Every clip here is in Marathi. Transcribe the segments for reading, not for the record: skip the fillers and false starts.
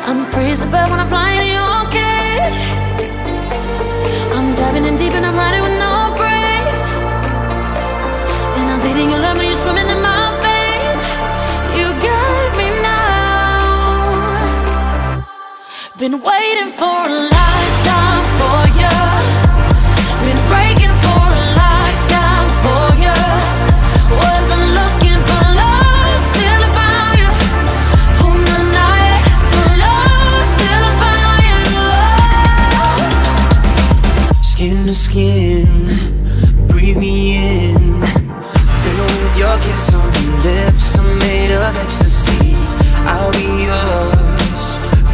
I'm free as a bird when I'm flying in your cage. I'm diving in deep and I'm riding with no brakes. And I'm bleeding your love when you're swimming in my veins. You got me now. Been waiting for a lifetime for you. Been breaking for a lifetime for you. Wasn't looking for love till I found you. Oh, my night for love till I found you. Skin to skin, breathe me in. Fill with your kiss on your lips. I'm made of ecstasy. I'll be yours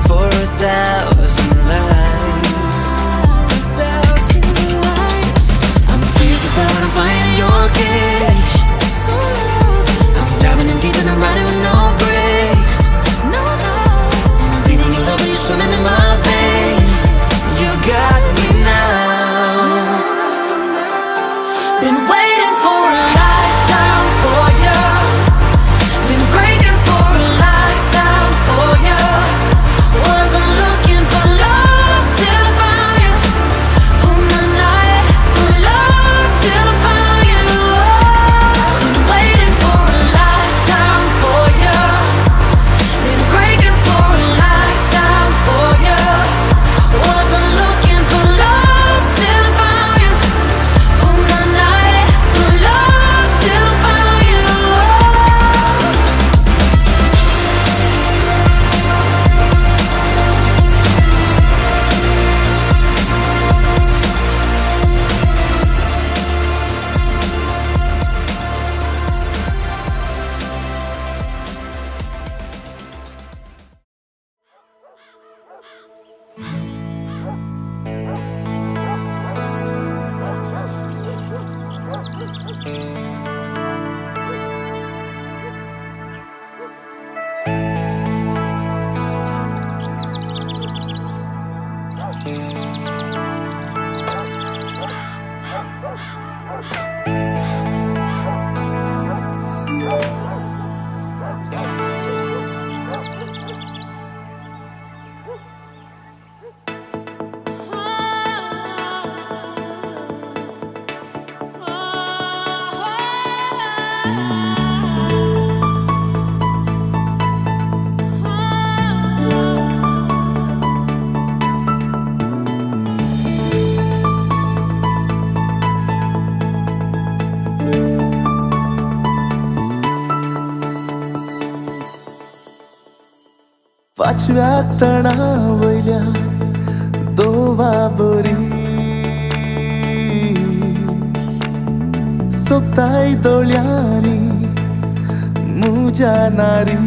for 1,000 lives. 1,000 lives. I'm free as a bird when I'm flying in your cage. I'm diving in deep and I'm riding with no brakes. And I'm bleeding your love when you're swimming in my veins. You got me now. Been waiting for a lifetime for you. Been breaking for a lifetime for you. Wasn't looking for love till I found you. Oh, my night for love till I found you. Been waiting for a lifetime for you. Been breaking for a lifetime for you. Wasn't looking for love till I found you. Oh, my night for love till I found you. पाचव्या तणावल्या दोवा बरी सोपताय दोळ्यांनी मुजा नारी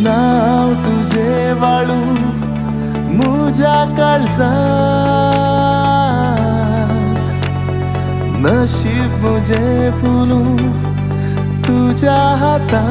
नाव तुझे वाळू मुजा काळजात नशीब मुझे फुलू तुझ्या हातात.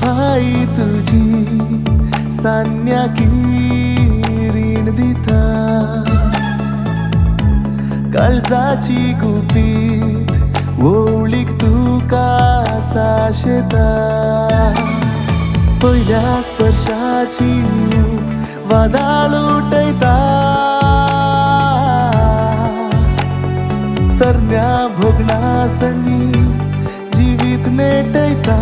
भाई तुझी सान्या की रीण दिता काळजाची गुपीत ओळीक तुका साशेता पहिल्या स्पर्शाची वादाळ उठयता तरण्या भोगणा संगी जीवित नेटयता.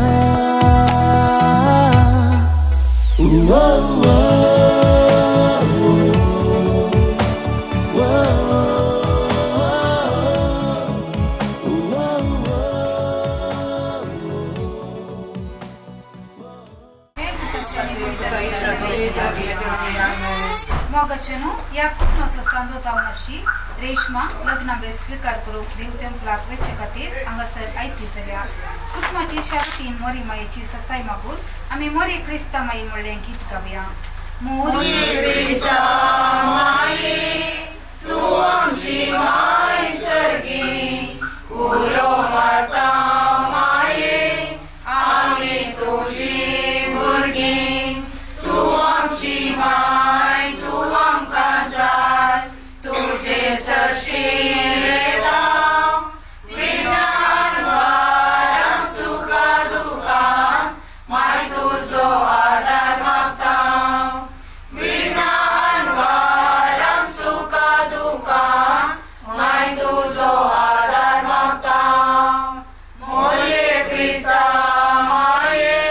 Mogę cię मित्रांनो या खूप मस्त सांगतो जाऊन अशी रेशमा लग्नाबे स्वीकार करू देवतेम प्लाक वेचे खातीर हांगासर आयती जाल्या कुटुंबाची शांती मोरी मायेची ससाई मागून आमी मोरी क्रिस्ता माई म्हणलें गीत गावया. मोरी क्रिस्ता माई तू आमची माय सर्गी उलो मारता माये आमी तुझी भुरगी तू आमची माय तू आमकां जाय तुझे सरशीर येता विज्ञान वारां सुखा दुखान माय तुजो आदार मागता विज्ञान वारां सुखा दुखान माय तुजो आदार मागता. मोरये क्रिस्ता माये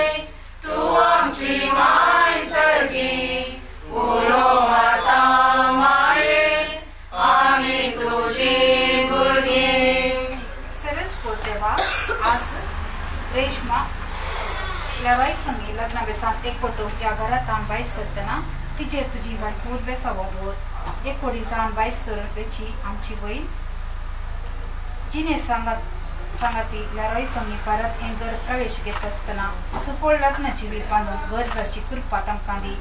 तू आमची माय सर्गी उलो मारता माये आमी तुझी भुरगी. सरस देवा आज रेशमा लेवाई संगी लग्ना बेसान एक कुटुंब या घरात बाईस सरतना तिचेर तुझी भरपूर बेसावो होत एक कोडी जावन बाईस सरची आमची बहीण जिने सांगाती लेवाई संगी परत हे घर प्रवेश घेत असतना सुफोळ लग्नाची वीर बांधून घर जशी कृपा तांकां दी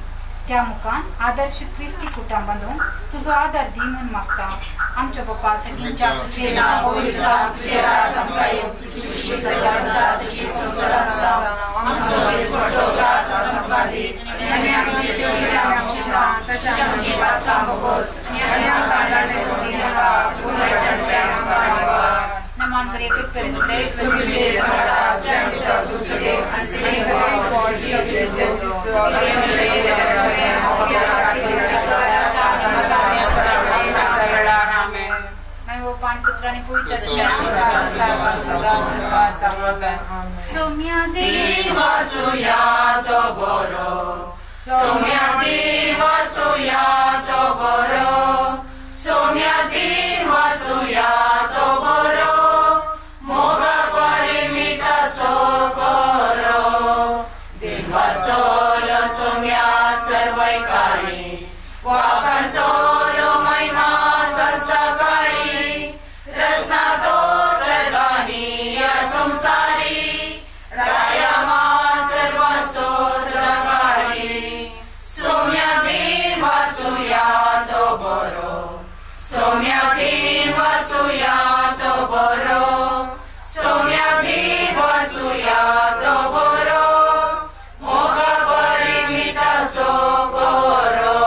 त्या मुखान आदर्श क्रिस्ती कुटां बांधून तुजो आदार दी म्हूण मागता. आमच्या बापा सगळ्यांच्या तुझे नाव पवित्र तुझे राज आमकां येवं तुझी सगळ्या सदा तुझी संसार आसता आमचो दिसपडटो त्रास आमकां दी आनी आमचे जेवण आमकां तशें आमची बातकां भोगोस आनी आमकां लाडे कोणी नाका पूर्ण वायटांतल्यान आमकां निवार. नमान बरे एक पेरले तुझे सदा सेंटर तुझे आनी सदा God Somia Deva Suyato Boro Somia Deva Suyato Boro Somia Deva Suyato Boro Moga Parimita Sokoro Divastolo Somia Sarvai Kali Wakantolo Maima Sansakali Rasnato Sarvani Asumsari Rayama Sarvaso Sarvali Somya Deva Suyato Boro Somya Deva Suyato Boro Somya Deva Suyato Boro Moga Parimita Sokoro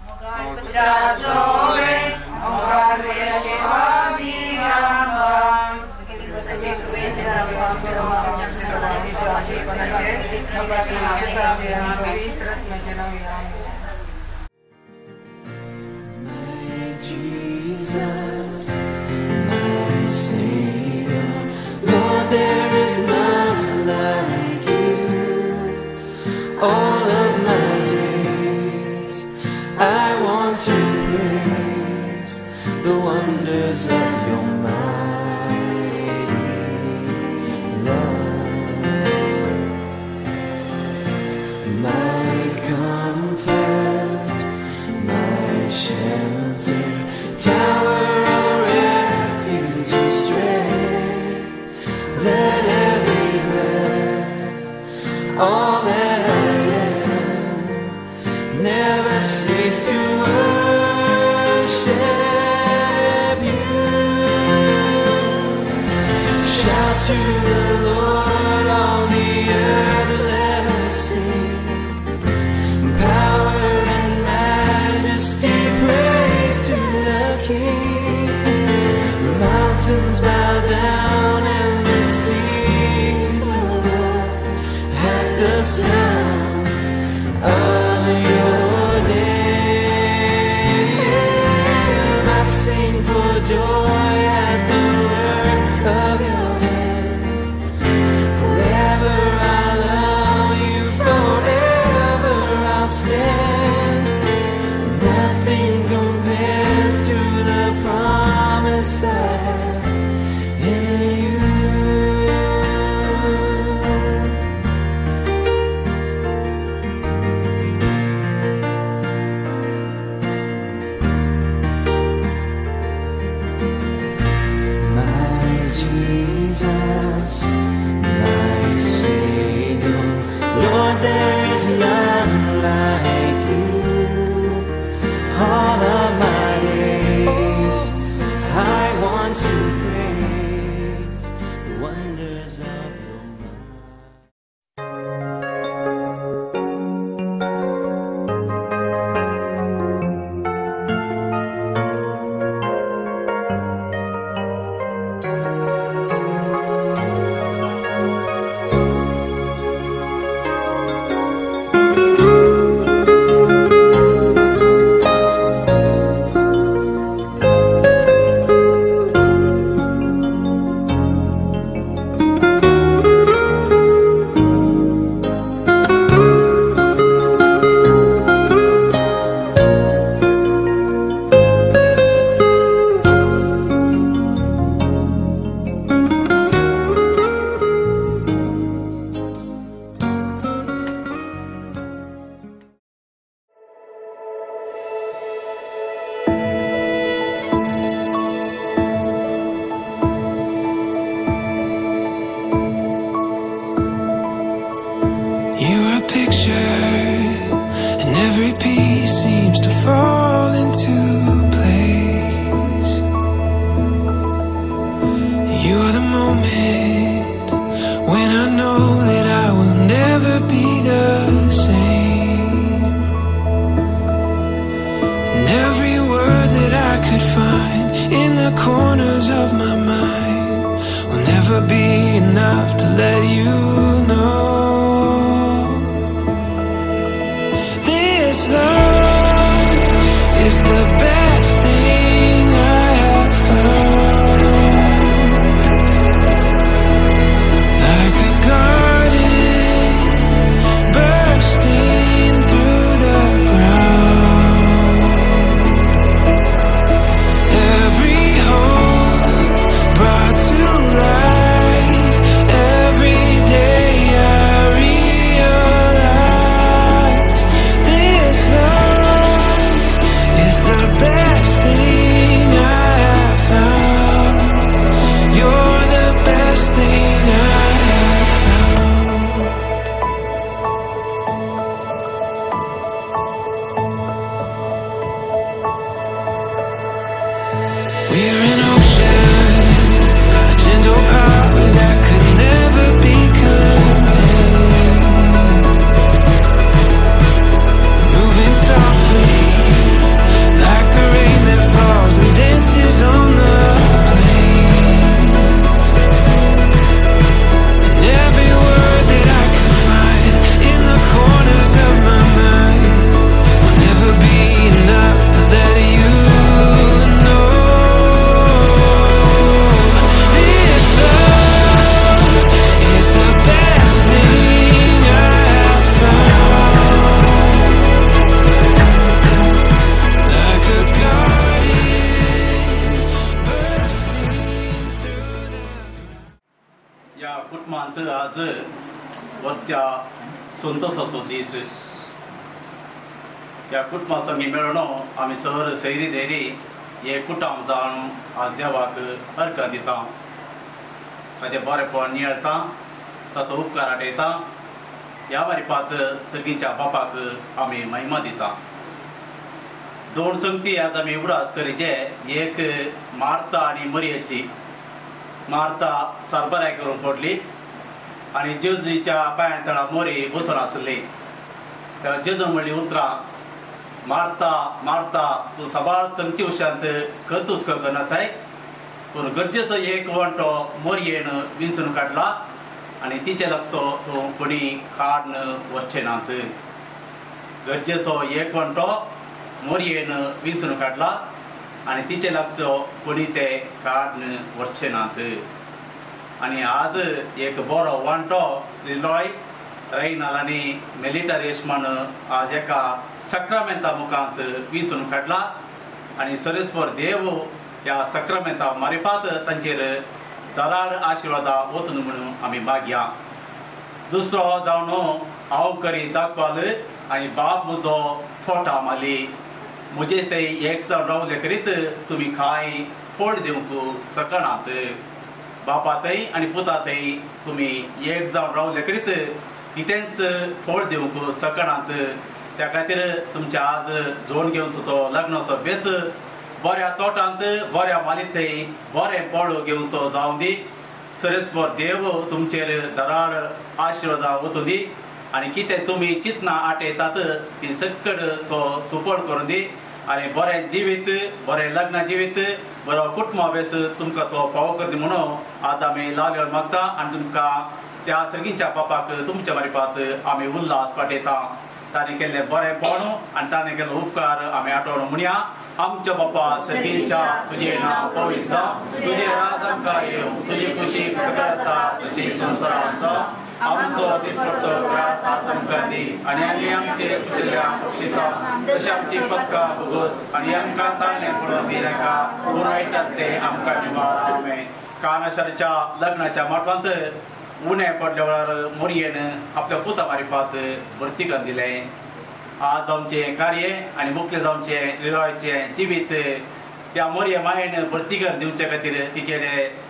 Moga Putra Sobe Moga Resheva Jesus, my Savior, Lord, there is none like you. All of my days, I want to praise the wonders of your mighty love. My comfort, my shelter, tower of refuge and strength, let every breath, all that I am, never cease to worship you. Shout to the Lord, all the earth, let us sing. Power and majesty, praise to the King. could find in the corners of my mind will never be enough to let you know. This love is the best thing I have found. Like a garden bursting through the ground. Every hope brought to life. Every day I realize this love is the best thing I have found. You're the best thing I have found. We're an ocean, a gentle power that could never be contained. Moving softly, like the rain that falls and dances on the plains. And every word that I could find in the corners of my mind will never be enough to let you know. This love is the best thing I have found. Like a garden bursting through the या कुटुंबांत आज वत्या संतोष असो दीस या कुटुंबा संगी मेळून आमी सहर सैरी देरी हे कुटुंब जावन आज देवाक अर्घ दिता ताचे बरेपण नियळता ताचो उपकार आठयता ह्या बारीपात सर्गीच्या बापाक आमी महिमा दिता दोन संगती आज आमी उगडास करीचे एक मार्ता आनी मरियेची मार्ता सरबराय करून पडली आणि जेजूच्या पांया तळा मोरी बसून आसली तेन्ना जेजून म्हणली उतरां मार्ता मार्ता तूं सबाळ संगती उशांत खतूस करनासाय पूण गरजेचो एक वंटो मोरयेन विंचून काडला आनी तिचे लागसो तूं कोणी काडन वचचे नात गरजेचो एक वंटो मोरयेन विंचून काडला आणि तिचे लागसो कोणी ते काडन वचचे नात आणि आज एक बरो वांटो लिलॉय रैनाल आनी मेलिटा रेशमान आज एका सक्रामेंता मुखांत विंचून काडला आणि सरेस्पर देव ह्या सक्रामेंता मारिफात तांचेर दराड आशिर्वादा वतून म्हणून आमी मागया दुसरो जावन हांव करी दाखवाल आनी बाप म्हजो थोटा माली मुझे ते एक जावन रावले करीत तुम्ही खाय पोट दिवंक सकनात बापातय आनी पुतातय तुम्ही एक जावन रावले करीत कितेंच पोट दिवंक सकनात त्या खातीर तुमचे आज जोड घेवन सुद्दां लग्नाचो बेस बऱ्या तोटांत बऱ्या मालितय बरें पोळ घेवन सो जावन दी सरेस्पर देव तुमचेर दराड आशिर्वादा वतूं दी आनी कितें तुमी चिंतना आटयतात ती सकड तो सुपड करून दी आनी बरें जिवीत बरें लग्न जिवीत बरो कुटुंब बेस तुमकां तो फावो करता म्हणून आज आमी लावल्यार मागता आनी तुमकां त्या सर्गीच्या बापाक तुमच्या मारिफात आमी उल्हास पाठयता ताणें केल्लें बरेंपण आनी ताणें केल्लो उपकार आमी आठवण म्हणया आमच्या बापा सर्गीच्या तुजें नांव पवित्र जावं तुजें राज आमकां येवं तुजी खुशी सगळ्या तशी संवसारांत जावं आमचो दिसपडटो त्रास आज आमकां दी आनी आमी आमचे सुशिल्ल्यांक बक्षिता तशें आमची पदकां भोगोस आनी आमकां ताळणें पडोवन दी नाका पूण वायटांतले आमकां निवार आमेन कानाशाच्या लग्नाच्या माटवांत उणें पडल्या वेळार मोरयेन आपल्या पुता मारिफात भरती करून दिलें आज आमचें कार्य आनी मुखेल जावचें लिलॉयचें जिवीत त्या मोरये मायेन भरती करून दिवचे खातीर तिचेर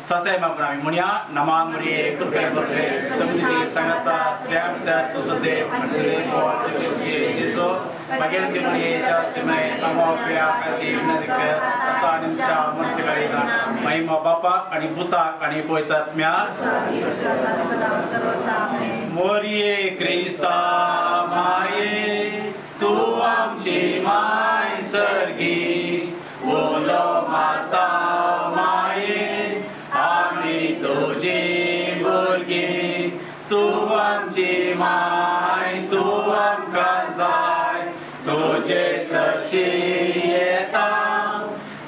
ससाय मागून आमी म्हणया नमान मोरये कृपे भरले समृद्धी सांगता श्रेयांत तुजो देव मागीर ती मोरये जाचें नमो प्रिया खातीर विनंती कर आता आमच्या मनचे कडेन महिमा बापाक आनी पुताक आनी पवित्रात्म्या मोरये क्रिस्ता माये तूं आमची माय सर्गी ओलो माय तूं आमकां जाय तुजे सशी येता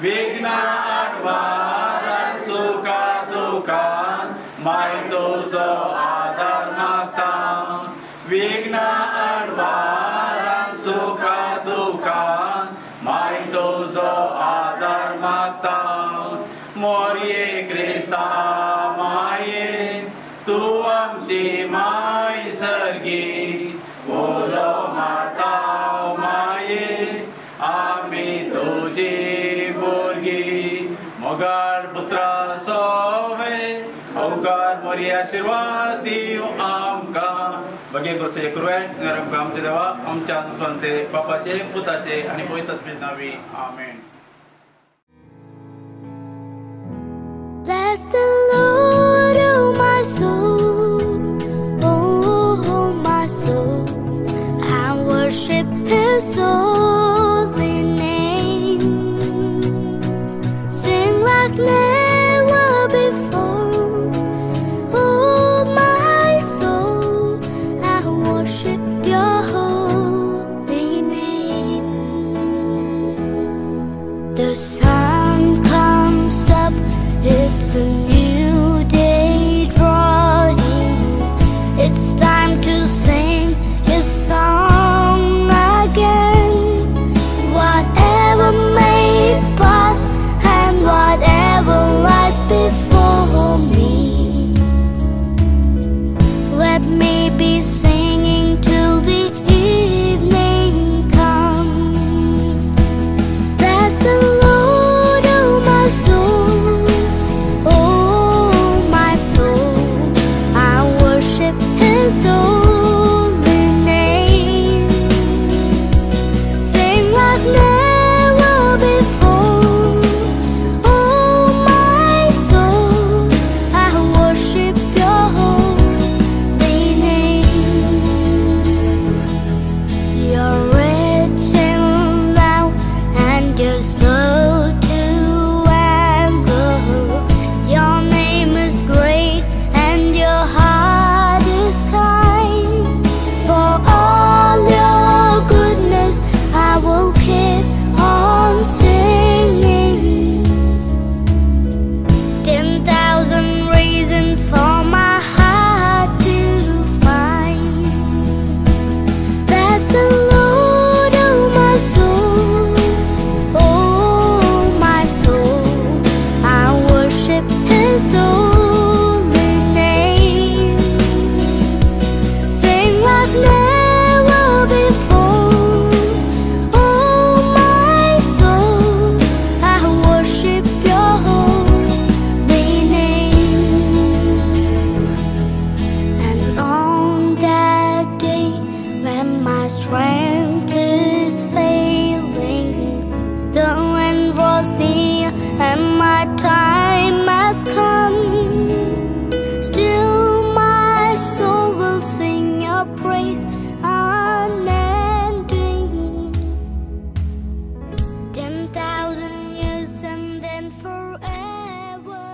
विघ्नां आडवारां सुखा दुखान माय तुजो आदार मागता विघ्नां आडवारां सुखा दुखान माय तुजो आदार मागता मोरये क्रिस्ता माये तूं आमची माय सर्गी ओलो माता माये आमी तुजी भुरगीं मोगाळ पुत्रा सोवे अवकार मोरी आशीर्वाद दिव आमकां बगे गोसे कृपेन आमकां आमचे देवा आमच्या स्ವಂತೆ बापाचे पुताचे आनी पवित्र आत्म्याचे नावी आमेन. Bless the Lord, oh my soul, oh my soul, and worship His holy name. Sing like never before, oh my soul, and worship Your holy name. The sun comes up, it's a new day drawing. It's time to sing His song again. Whatever may pass and whatever lies before me, let me be singing till the evening comes. Bless the Lord, oh my soul, oh my soul, I worship His holy name. Sing like never before, oh my soul, I worship Your holy name. You're rich in love and You're slow to anger. Your name is great and Your heart is kind. For all Your goodness I will keep on singing. 10,000 reasons for my heart to find. Bless the Lord, oh my soul, oh my soul, I worship His holy name. Sing like never before, oh my soul, I worship Your holy name. And on that day when my strength is failing, the end draws near and my time has come, still my soul will sing Your praise unending. 10,000 years and then forevermore.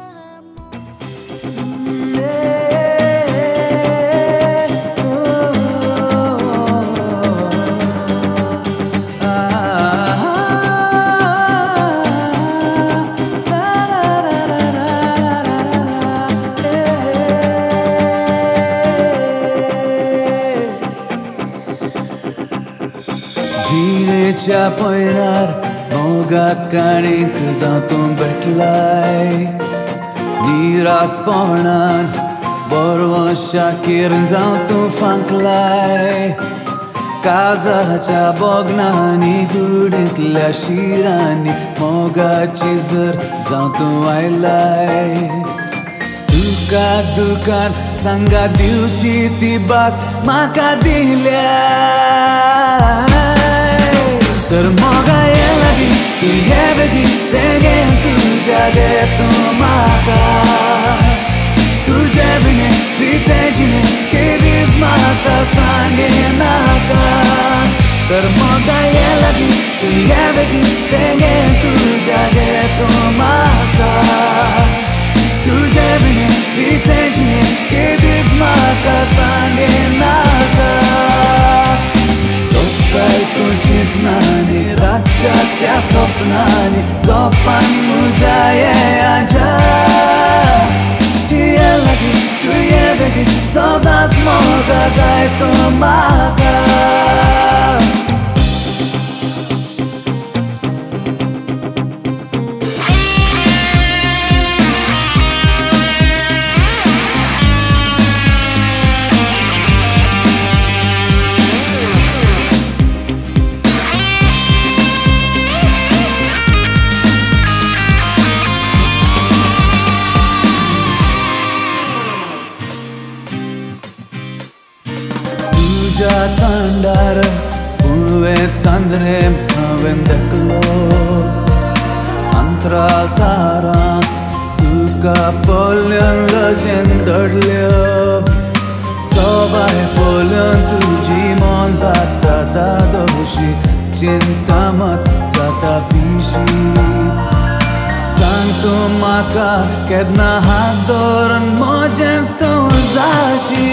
जिणेच्या पयरार मोगाक काणीक जावं तूं भेटलाय निरासपणान बरवशाकीर जावं तूं फांकलाय काळजाच्या बोगनांनी कुडींतल्या शिरांनी मोगाची झर जावं तूं आयलाय सुखाक दुखान सांगा दिवची ती भास म्हाका दिल्याय तर मोगा ये लागीं तूं हे बेगीन बेगीन तुज्या गे तूं म्हाका तुजे बिने रिते जिणे केदीस म्हाका सांगे नाका तर मोगा ये लागीं तूं हे बेगीन बेगीन तुज्या गे तूं म्हाका तुझे बिने रिते जिणे केदीस म्हाका सांगे नाका opnani gopan mujaye aja Dia lagi tu ye begi Soda semoga saya tu maka Tandar Purve Chandre Mavendaklo Antral Tara Tuka Polyan Legendardlyo Sobai Polyan Tuji Mon Zata Dadoshi Cintamat Zata Pishi Santo Maka Kedna Hadoran Mojens Zashi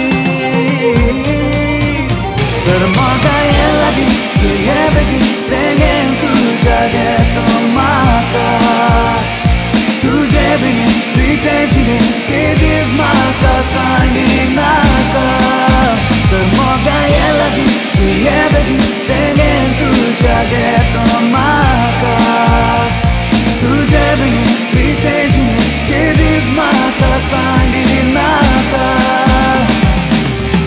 Termaga ye lagi, tu ye begi, pengen tu jadi tomaka. Tujhe bhi prite jine, ke dis maka sandi naka. Termaga ye lagi, tu ye begi, pengen tu jadi tomaka. Tujhe bhi prite jine, ke dis maka sandi naka.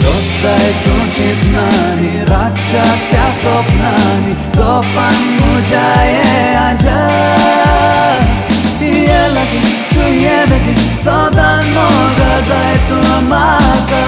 Dostai tu chitnani, racha kya sopnani, gopan mujaye aja. Ye lagi, tu ye begi, sodan moga zai tu maka.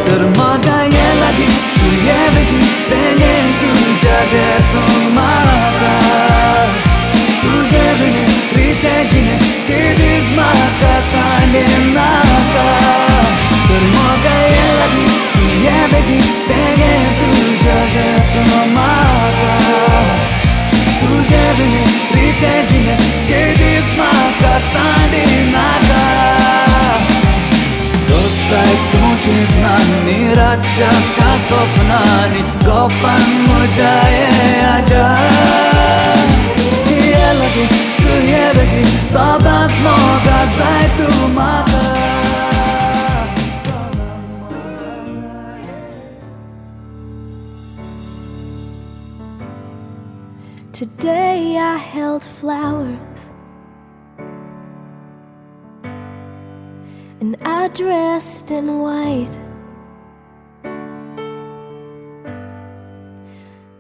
Termaga ye lagi, tu ye begi, pengen tu jadi tomaka. Tujhe bhi prite jine, ke dis maka sandi naka. Termaga ye lagi, tu ye begi, pengen tu jadi tomaka. Tujhe bhi prite jine, ke dis maka sandi naka. Dostai tu chitnani, racha kya sopnani, gopan mujaye aja. Ye lagi, tu ye begi, soda semoga zai tu maka. Today I held flowers and I dressed in white.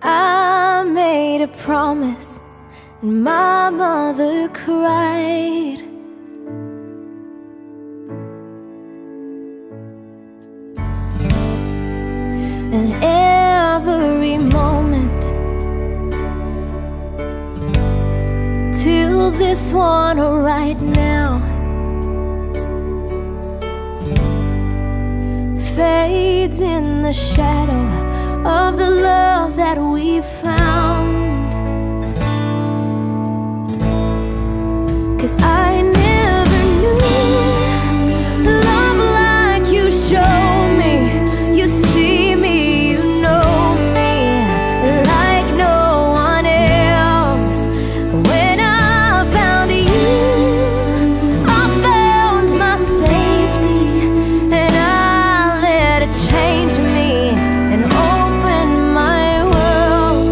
I made a promise and my mother cried. And every moment till this one right now fades in the shadow of the love that we found. 'Cause I never knew love like you show me. You see me, you know me like no one else. When I found you, I found my safety, and I let it change me and open my world.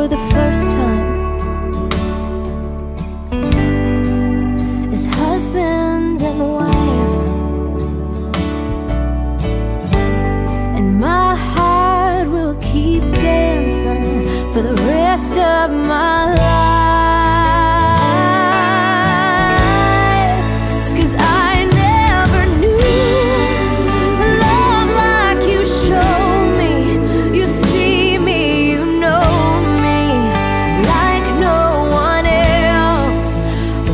for the first time as husband and wife, and my heart will keep dancing for the rest of my life, 'cause I never knew love like you show me. You see me, you know me like no one else.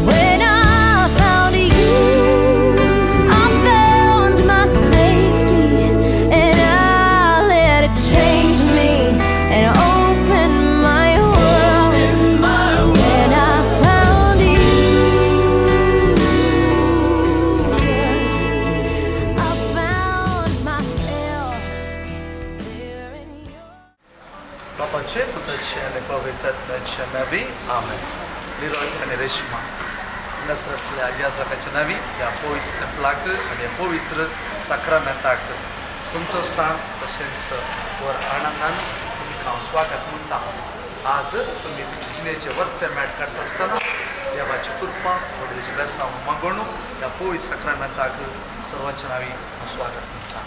When I found you, I found my safety, and I let it change me and open my world. When I found you, I found myself there in you. बापाचे पुत्राचे आणि पवित्रात्म्याच्या नावी आमेन. लिरॉय आणि रेश्मा नसरतल्या या जगाच्या नावी या पवित्र प्लाक आणि या पवित्र साक्रामेंताक संतोषान तशेंच वर आनंदान तुमकां हांव स्वागत म्हणटा. आज तुम्ही तुमचे जिणेचे वर्ते मॅट करता आसतना देवाची कृपा वडीलची बेसांव मागून या पवित्र साक्रामेंताक सर्वांच्या नावी हांव स्वागत म्हणटा.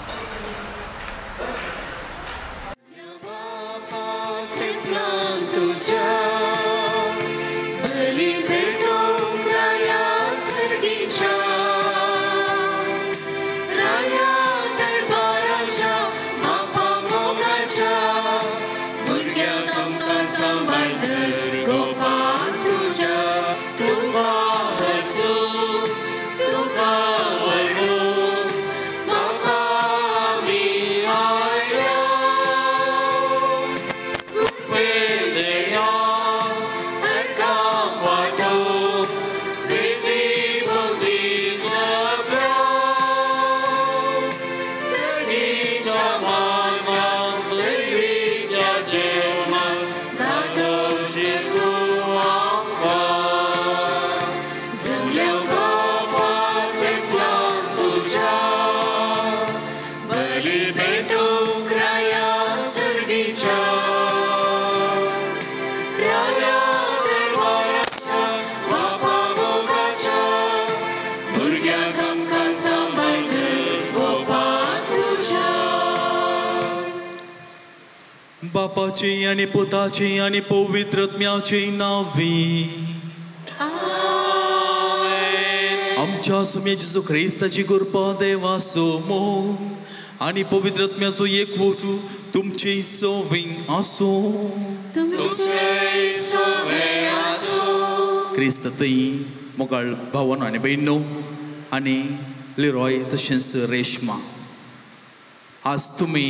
बली भेटून राया सर्गीच्या, राया दरबाराच्या बापा मोगाच्या, भुरग्यांक आमकां सांबाळ धर गोपा तुझ्या. तुका हसू तुका वळू बापा आमी आयल्या. बापाचे आणि पुताचे आणि पवित्रात्म्याचे नावी आमच्या सुमे जेजू ख्रिस्ताची कृपा देवा सोमो आणि पवित्रात्म्याचो एकवटू तुमचे सोबीन आसो. क्रिस्ततय मोगाळ भावन आणि बहिणो आणि लिरॉय तशेंच रेश्मा, आज तुम्ही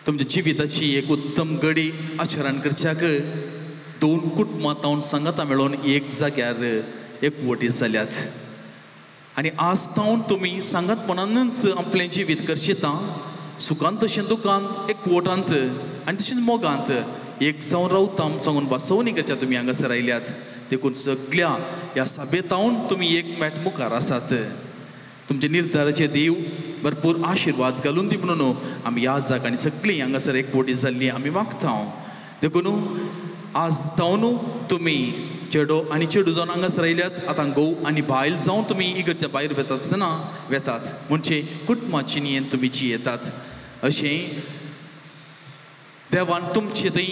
तुमच्या जिविताची एक उत्तम घडी आचरण करच्याक दोन कुटुंबां तावन सांगाता मेळोन एक जाग्यार एकवटी जाल्यात. आनी आज तावन तुमी सांगातपणानूच आपलें जिवीत करशिता, सुखांत तशें दुखांत एकवटांत आनी तशेंच मोगांत एक जावन रावता सांगून बसवणी करच्या तुमी हांगासर आयल्यात. देखून सगळ्या ह्या सभेतावन तुमी एक मेट मुखार आसात. तुमच्या निर्धाराचे देव भरपूर आशीर्वाद घालून दी म्हणून आमी ह्या जागांनी सगळीं हांगासर एकवटी जाल्ली आमी मागता. देखून आज जावन तुमी चेडो आनी चेडू जावन हांगासर आयल्यात. आतां घोव आनी बायल जावन तुमी इगर्च्या भायर वेतात आसतना वेतात म्हणजे कुटुंबाची नियेन तुमी जियेतात. अशें देवान तुमचे थंय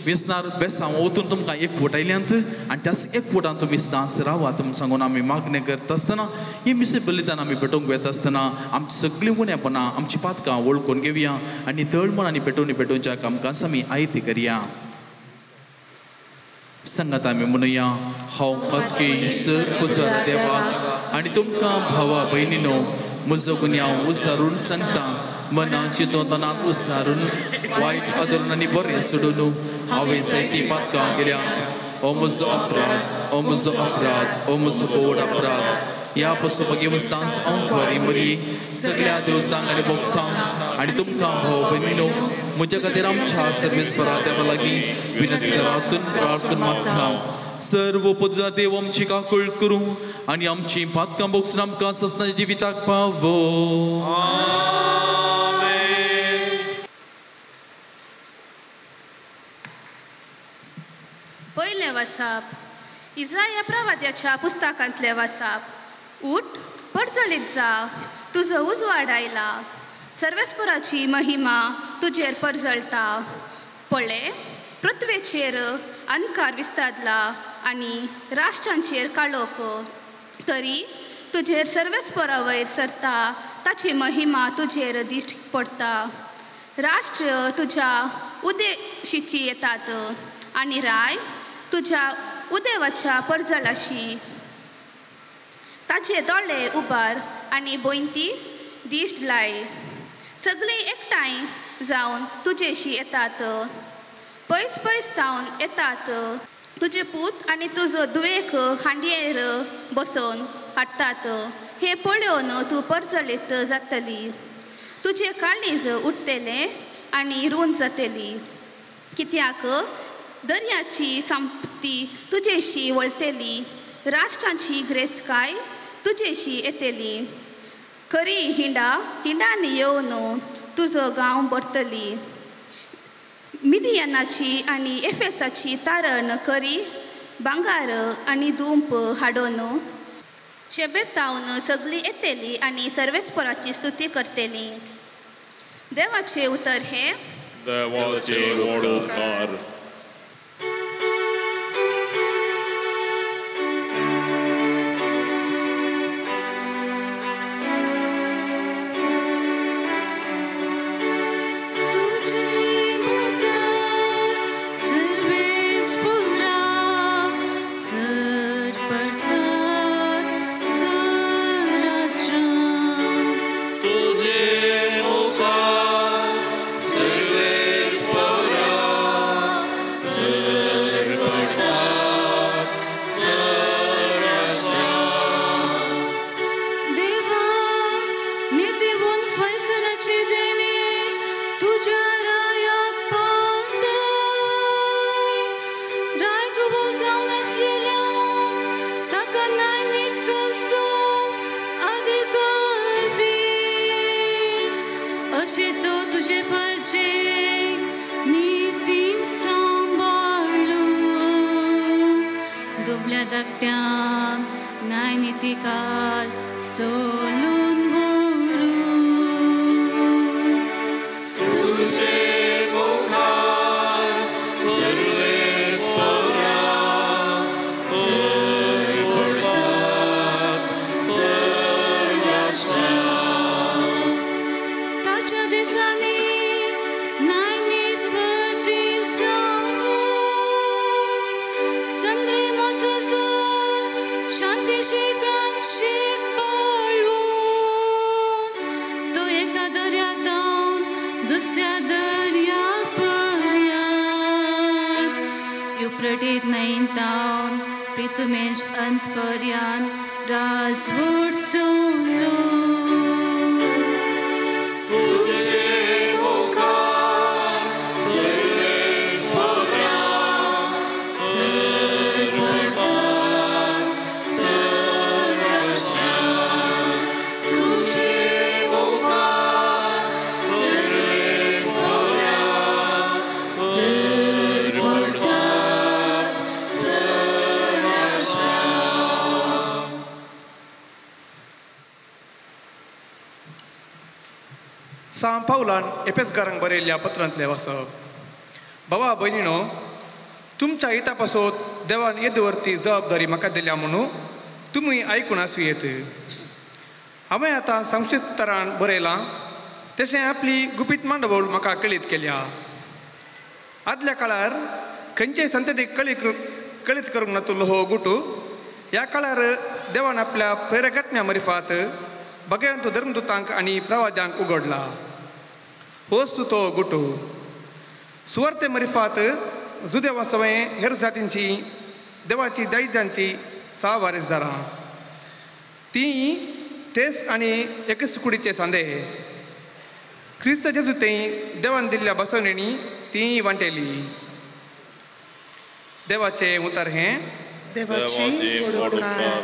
विसनार बेसांव वचून तुमकां एकवटायल्यांत आनी त्याच एकवटान तुमी सदांच रावात म्हूण सांगून आमी मागणें करता आसतना ही मिसे बलिदान आमी पेटोवंक वेता आसतना आमची सगळीं उणेपणां आमची पातकां वळखून घेवया आनी तळमळ आनी पेटोवच्या कामकाज आमी आयती करया. सांगात आमी म्हणुया, हांव पत्की सर पुत्र देवा आनी तुमकां भावा भयणीनो म्हजो गुन्यांव उसारून सांगता. मनांत चिंतनांत उसारून वायट आदरून आनी बरें सोडून हांवें जायतीं पातकां केल्यांत. ओ म्हजो अपराध, ओ म्हजो अपराध, ओ म्हजो गोड अपराध. ह्या पासून येवस्तांच हांव बरी मरी सगळ्या देवतांक आनी भक्तांक आनी तुमकां भाव भयणीनो म्हज्या खातीर आमच्या सर्वेस्परा देवा लागीं विनंती करातून प्रार्थना मागता. सर्व पुजा देव आमची काकूळ करूं आनी आमची पातकां भोगसून आमकां ससनाच्या जिविताक पावो. पयलें वाचप इजाया प्रवाद्याच्या पुस्तकांतलें वाचप. उठ, पडजळीत जा, तुजो उजवाड आयला, सर्वेस्पराची महिमा तुजेर परजळटा. पळय, पृथ्वेचेर अंधकार विस्तारला आनी राष्ट्रांचेर काळोख. तरी तुजेर सर्वेस्परा वयर सरता, ताची महिमा तुजेर दिश्ट पडटा. राष्ट्र तुज्या उदेशीची येतात आनी राय तुज्या उदेवाच्या परजळाशी. ताचे दोळे उबार आनी बोयंती दिश्ट लाय. सगळीं एकठांय जावन तुजेशी येतात. पयस पयस जावन येतात. तुजे पूत आनी तुजो दुयेक हांडयेर बसोवन हाडटात. हें पळोवन तूं परजळीत जातली. तुजें काळीज उठतलें आनी रूंद जातली. कित्याक दर्याची संपत्ती तुजेशी वळतली. राष्ट्रांची ग्रेस्तकाय तुजेशी येतली. खरी हिंडान येवन तुजो गांव भरतली. मिदियानाची आनी एफेसाची तारण करी भांगार आनी धूप हाडून शेबेतावन सगळीं येतली आनी सर्वेस्पराची स्तुती करतली. देवाचें उतर हें देवाचे वडोवकार. तुझे परचे नीतीन सांबाळू. दुबल्या धाकट्यांक नाय नीती काल सोलून व्हरू. तुझे मुखार सर्वेस्परा सर पडतात सर्वराष्ट्रां. ताच्या दिसांनी नाय नीत वर्ती जावून संद्री मोससर शांतीशी कांशीक पळून. तो एका दर्यांतावन दुसऱ्या दर्या पर्यंत युफ्रेटीस न्हंयेंतावन पितुमेश अंत पर्यंत राजवट चलून. तुझे मुखार सर्वेस्परा सर पडतात सर्वराष्ट्रां. तुझे मुखार सर्वेस्परा सर पडतात सर्वराष्ट्रां. सांत पावलान एफेसकारांक बरयल्ल्या पत्रांतलें वाचप. भावा भयणीनो, तुमच्या हिता पासत देवान येदवरती जबाबदारी म्हाका दिल्या म्हणून तुमी आयकून आसुयेत. हांवें आतां संक्षिप्त तरान बरयलां तशें आपली गुपीत मांडवळ म्हाका कळीत केल्या. आदल्या काळार खंयचेय संततीक कळीत करूंक नातलो हो गुटू ह्या काळार देवान आपल्या प्रेरकात्म्या मरिफात भगवंत धर्मदूतांक आनी प्रवाद्यांक उगडला. होच तो गुटू सुवार्ते मरिफात जुदेवा सवय हेर जातींची देवाची दायजांची सावारीस जालां. तीं तेस आनी एकच कुडीचे सांदे. क्रिस्त जेजुतें देवान दिल्ल्या बसवणेनी तीं वांटेली. देवाचें उतर हें देवाचे वडोवकार.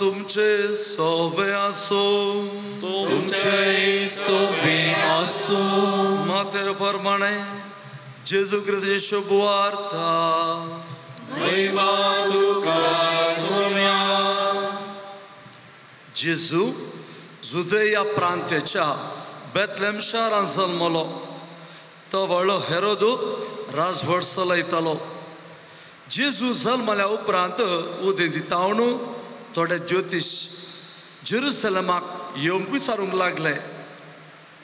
तुमचे सोवे असो तुमचे सोवे असो माते प्रमाणे जेजू ख्रिस्ताची शुभ वार्ता जेजू जुदेया प्रांताच्या बेथलेम शारांत जल्मलो तो व्हडलो हेरोदू राजवट चलयतालो जेजू जल्मल्या उपरांत उदें दितावणू थोडे ज्योतिश जेरुसलेमाक येवंक विचारूंक लागले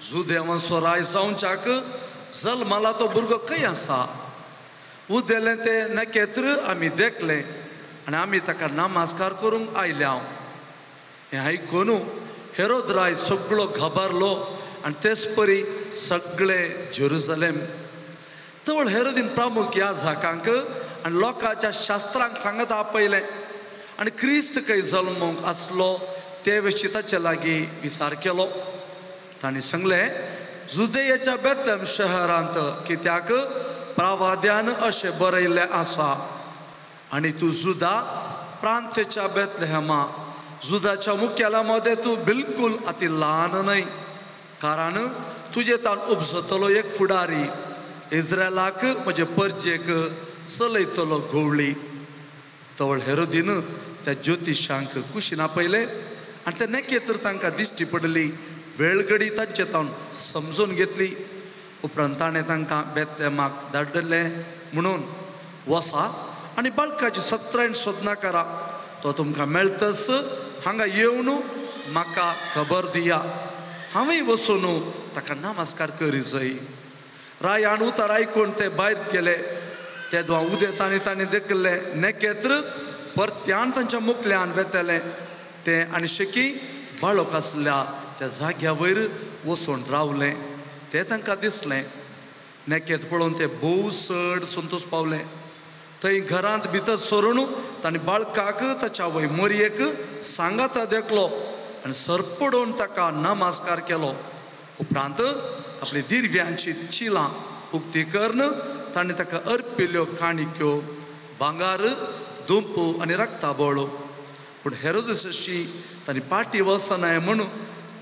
जुदेवांचो राय जावच्याक जल्माला तो भुरगो खंय आसा उदेलें तें नखेत्र आमी देखलें आनी आमी ताका नमस्कार करूंक आयले हांव हें आयकून हेरोद राय सगळो घाबरलो आनी तेच परी सगळे जेरुसलेम तवळ हेरोदीन प्रामुख याजकांक आनी लोकांच्या शास्त्रांक सांगत आपयलें आनी क्रिस्त खंय जल्मूंक आसलो ते विशीं ताचे लागीं विचार केलो तांणी सांगलें जुदेयाच्या बेथलेम शहरांत कित्याक प्रवाद्यान अशें बरयल्लें आसा आनी तूं जुदा प्रांताच्या बेथलेहमा जुदाच्या मुख्याला मदें तूं बिलकूल अति ल्हान न्हय कारण तुजे तान उपजतलो एक फुडारी इस्रायलाक म्हजे परजेक चलयतलो घोवळी तवळ हेरोदीन त्या ज्योतिशांक कुशीन आपयलें आनी ते नखेत्र तांकां दिश्टी पडली वेळ घडी तांचे तावन समजून घेतली उपरांत ताणें तांकां बेथलेमाक धाडलें म्हणून वसा आनी बाळकाची सत्रायण सोदना करा तो तुमकां मेळटच हांगा येवन म्हाका खबर दिया हांवें वचून ताका नमस्कार करी जाय रायान उतार आयकून ते भायर गेले ते दोन उदें तांणी देखलें नखेत्र परत्यान तांच्या मुखल्यान वेतलें तें आनी शेकी बाळक आसल्या त्या जाग्या वयर वचून रावलें तें तांकां दिसलें नखेत्र पळोवन ते भोव चड संतोश पावले थंय घरांत भितर सरून तांणी बाळकाक ताच्या वय मोरयेक सांगाता देखलो आनी सरपडोवन ताका नमस्कार केलो उपरांत आपली दिरव्यांची चिलां उक्ती करून ताणें ताका अर्पिल्ल्यो काणिक्यो भांगार दुंप आनी रक्ताबळ पूण हेरोदेसाची तांणी पाटी वचनाय म्हणून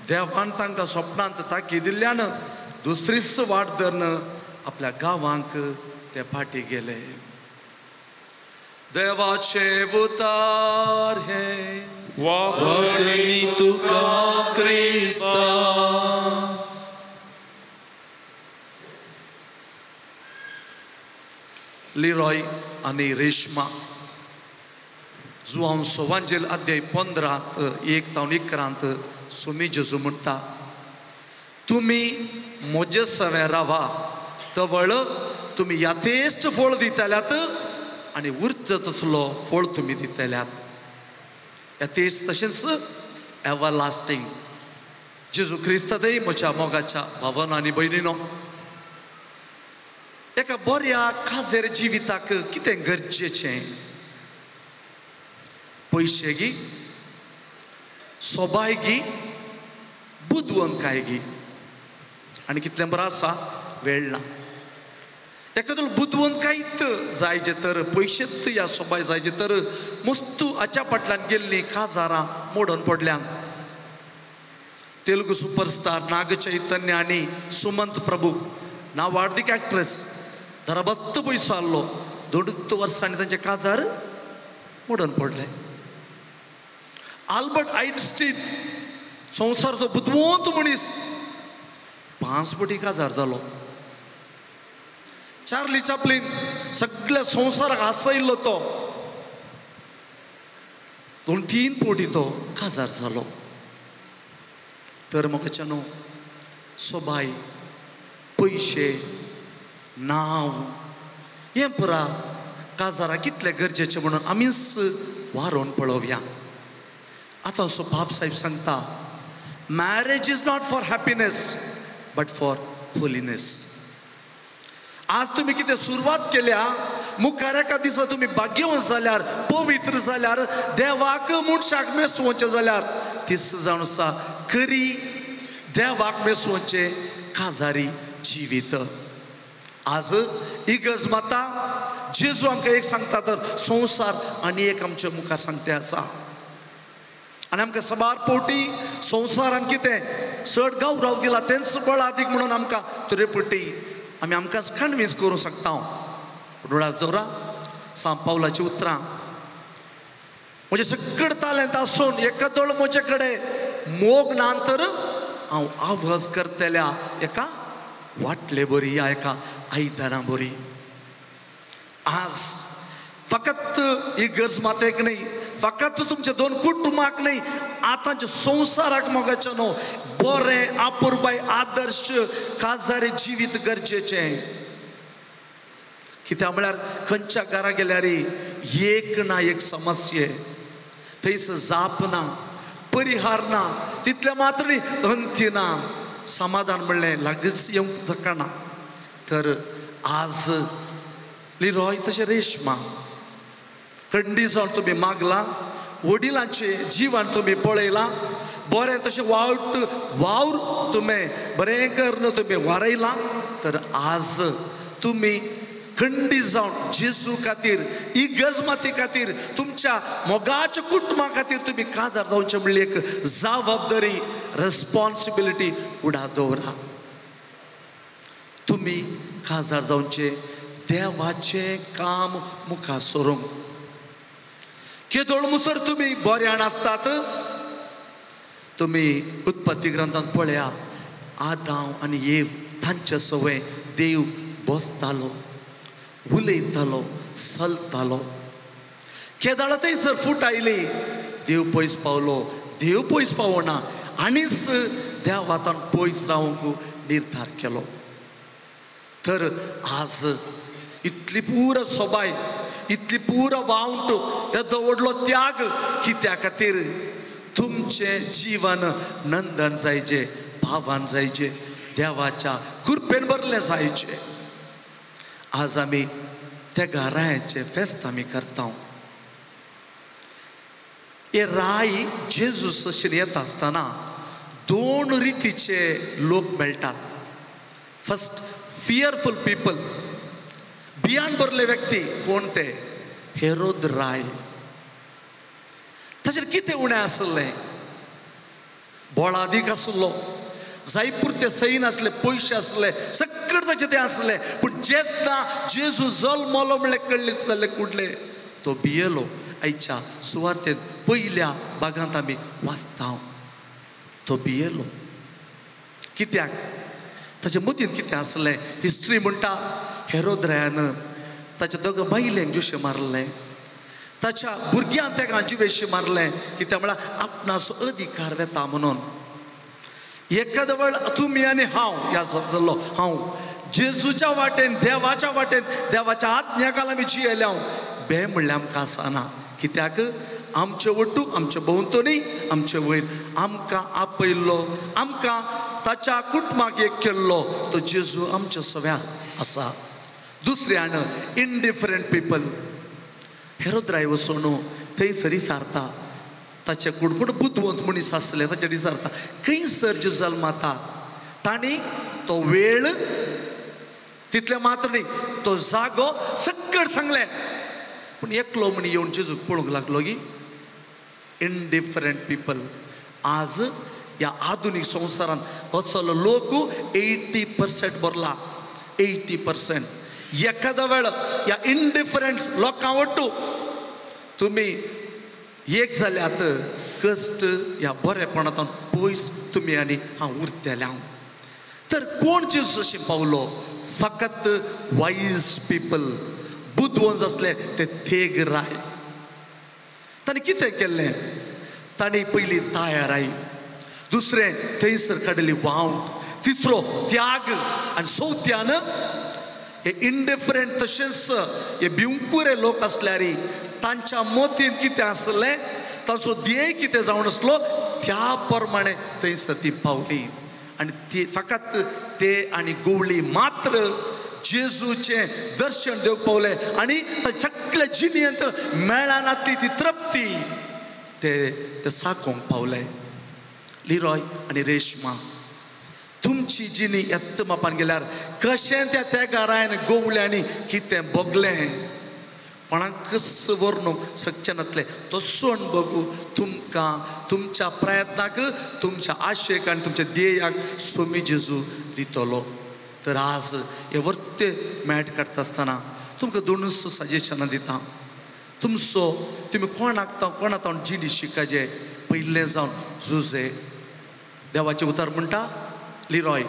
देवान तांकां स्वप्नांत ताकी दिल्ल्यान दुसरीच वाट धरून आपल्या गांवांक ते फाटी गेले देवाचे उतार हे वागणी तुका क्रिस्ता लिरॉय आनी रेशमा जुआंचो वांजेल अध्याय 15 1 तावन 11 सुमी जेजू म्हणटा तुमी म्हजे सवे रावा तवळ तुमी याथेश्ट फळ दितल्यात आनी उर्ज तसलो फळ तुमी दितल्यात याथेश्ट तशेंच एवरलास्टिंग जेजू क्रिस्तदय म्हज्या मोगाच्या भावन आनी भयणीनो एका बऱ्या काजेर जिविताक कितें गरजेचें पयशे गी सोबाय गी बुदवंतकाय गी आनी कितलें बरें आसा वेळ ना एखादो बुदवंतकायत जायचे तर पयशेच या सोबाय जायचे तर मस्तू हाच्या फाटल्यान गेल्लीं काजारां मोडून पडल्यान तेलुगू सुपरस्टार नाग चैतन्य आनी सुमंत प्रभू ना वार्दीक एक्ट्रेस धराबस्त पयसो आसलो 2 वर्सांनी तांचे काजार मोडून पडले आल्बर्ट आयन्स्टीन संवसाराचो बुदवंत मनीस 5 कोटी काजार जालो चार्ली चॅप्लिन सगळ्या संवसाराक हांसयल्लो तो 2-3 कोटी तो काजार जालो तर म्हाका न्हू सोबाय पयशे नांव हें पुरा काजारां कितले गरजेचे म्हणून आमीच वारोवन पळोवया. आतां सो बाब साहेब सांगता marriage is not for happiness but for holiness. आज तुम्ही कितें सुरवात केल्या मुखार एका दिसा तुम्ही भाग्यवंत जाल्यार पवित्र जाल्यार देवाक मनशाक मेसोवचें जाल्यार ती जावन आसा खरी देवाक मेसोवचें काजारी जिवीत. आज इगर्ज माता जेजू आमकां एक सांगता तर संवसार आनी एक आमच्या मुखार सांगते आसा आनी आमकां सबार पोवटी संवसारान कितें चड गौरव दिला तेंच बळ अदीक म्हणून आमकां तरेपटी आमी आमकांच कन्विन्स करूंक शकता. दोळ्यार दवरा सांत पावलाची उतरां. म्हजें सगळें तालेंत आसून एकदळ म्हजे कडेन मोग ना तर हांव आवाज करतल्या एका वाटले बरी या एका आयदनां बरी. आज फकत इगर्ज मातेक न्ही फकत तुमच्या दोन कुटुंबाक न्ही आतांच्या संवसाराक मोगाचें न्हू बरें आपुरबाय आदर्श काजारी जिवीत गरजेचें. कित्याक म्हळ्यार खंयच्या घरा गेल्यार एक ना एक समस्ये थंयच जाप ना परिहार ना तितले मात्र न्ही अंत्य ना समाधान म्हणलें लागींच येवंक जायना. तर आज लिरॉय तशें रेशमा खंडी जावन तुमी मागला वडिलांचें जिवन तुमी पळयलां बरें तशें वावर तुमी बरें करून तुमी वारयलां. तर आज तुमी खंडी जावन जेजू खातीर इगर्ज माती खातीर तुमच्या मोगाच्या कुटुंबा खातीर तुमी काजार जावचें म्हणली एक जबाबदारी रेस्पॉन्सिबिलिटी उडा दवरा. तुमी काजार जावचें देवाचें काम मुखार सरूंक. केदोळ मुसर तुमी बऱ्यान आसतात. तुमी उत्पत्ती ग्रंथांत पळया आदाम आनी येव तांचे सवय देव बसतालो उलयतालो चलतालो. केदाळा थंयसर फूट आयली देव पयस पावलो देव पयस पावना आनीच देवातान पयस रावंक निर्धार केलो. तर आज इतली पुरो सोबाय इतली पुरो वावंट येदो व्हडलो त्याग कित्या खातीर तुमचें जीवन नंदन जायचें भावान जायचें देवाच्या कृपेन भरलें जायचें. आज आमी त्या घरांचें फेस्त आमी करता. हे राय जेजू सशीर येता आसतना दोन रितीचे लोक मेळटात. फर्स्ट फियरफुल पीपल भियान भरले व्यक्ती कोण ते हेरोद राय. ताचेर कितें उणें आसलें बोळादीक आसलो जाय पुरते सैन आसले पयशे आसले सगळें ताचें तें आसलें पूण जेन्ना जेजू जल्मलो म्हणलें कळ्ळें जाल्यार कुडले तो भियेलो. आयच्या सुवातेंत पयल्या भागांत आमी वाचता तो भियेलो. कित्याक ताच्या मतींत कितें आसलें हिस्ट्री म्हणटा हेरोद रायान ताच्या दोगां बायलेंक जुशे मारलें ताच्या भुरग्यांक तेका जिवेशी मारलें कित्याक म्हळ्यार आपणाचो अधिकार वेता म्हणून. एकाद वेळ तुमी आनी हांव ह्या जाल्लो हांव जेजूच्या वाटेन देवाच्या वाटेन देवाच्या आज्ञाकाल आमी जियेल्या बे म्हणलें आमकां आसना. कित्याक आमचे वटूक आमचे भोंवतणी आमचे वयर आमकां आपयल्लो आमकां ताच्या कुटुंबाक एक केल्लो तो जेजू आमच्या सव्याक आसा. दुसऱ्यान इनडिफरंट पीपल हेरोद राय वचून थंयसर विचारता ताचे कुडकुड बुद्धवंत मनीस आसले ताचे विचारता खंयसर जेजू जल्माता. तांणी तो वेळ तितले मात्र न्ही तो जागो सगळें सांगलें पूण एकलो म्हणी येवन जेजूक पळोवंक लागलो की इनडिफरंट पीपल. आज ह्या आधुनीक संवसारांत असलो लोक 80% भरला 80%. एखादा वेळ ह्या इनडिफरंट लोकां वटू तुमी एक जाल्यात कश्ट ह्या बरेपणांतून पयस तुमी आनी हांव उरतलें. तर कोण जेजू अशें पावलो फकत वायज पीपल बुद्धवंत आसले ते थेग राय. ताणें कितें केल्लें ताणें पयलीं तयाराय दुसरें थंयसर काडिल्ली वावंट तिसरो त्याग आनी चवथ्यान हे इंडिफरंट तशेंच हे भिवकुरे लोक असल्यार तांच्या मोतीन कितें आसलें ताचो ध्येय कितें जावन आसलो त्या प्रमाणे थंयसर ती पावली आनी ती फकत ते आनी गवळी मात्र जेजूचें दर्शन देवक पावले आनी सगळ्या जिणेंत मेळनातली ती तृप्ती ते साकोंक पावले. लिरॉय आनी रेशमा तुमची जिणी येत्त मापान गेल्यार कशें त्या घरान गवळ्यांनी कितें भोगलें कोणाकच वर्णूंक शकचें नासलें. तसो बघू तुमकां तुमच्या प्रयत्नाक तुमच्या आशेक आनी तुमच्या ध्येयाक स्वामी जेजू दितलो. तर आज हे वर्ते मेळ काडटा आसतना तुमकां दोनूच सजेशनां दिता. तुमी कोणाक जिणी शिकाजे. पयलें जावन जुजे देवाचें उतर म्हणटा लिरॉय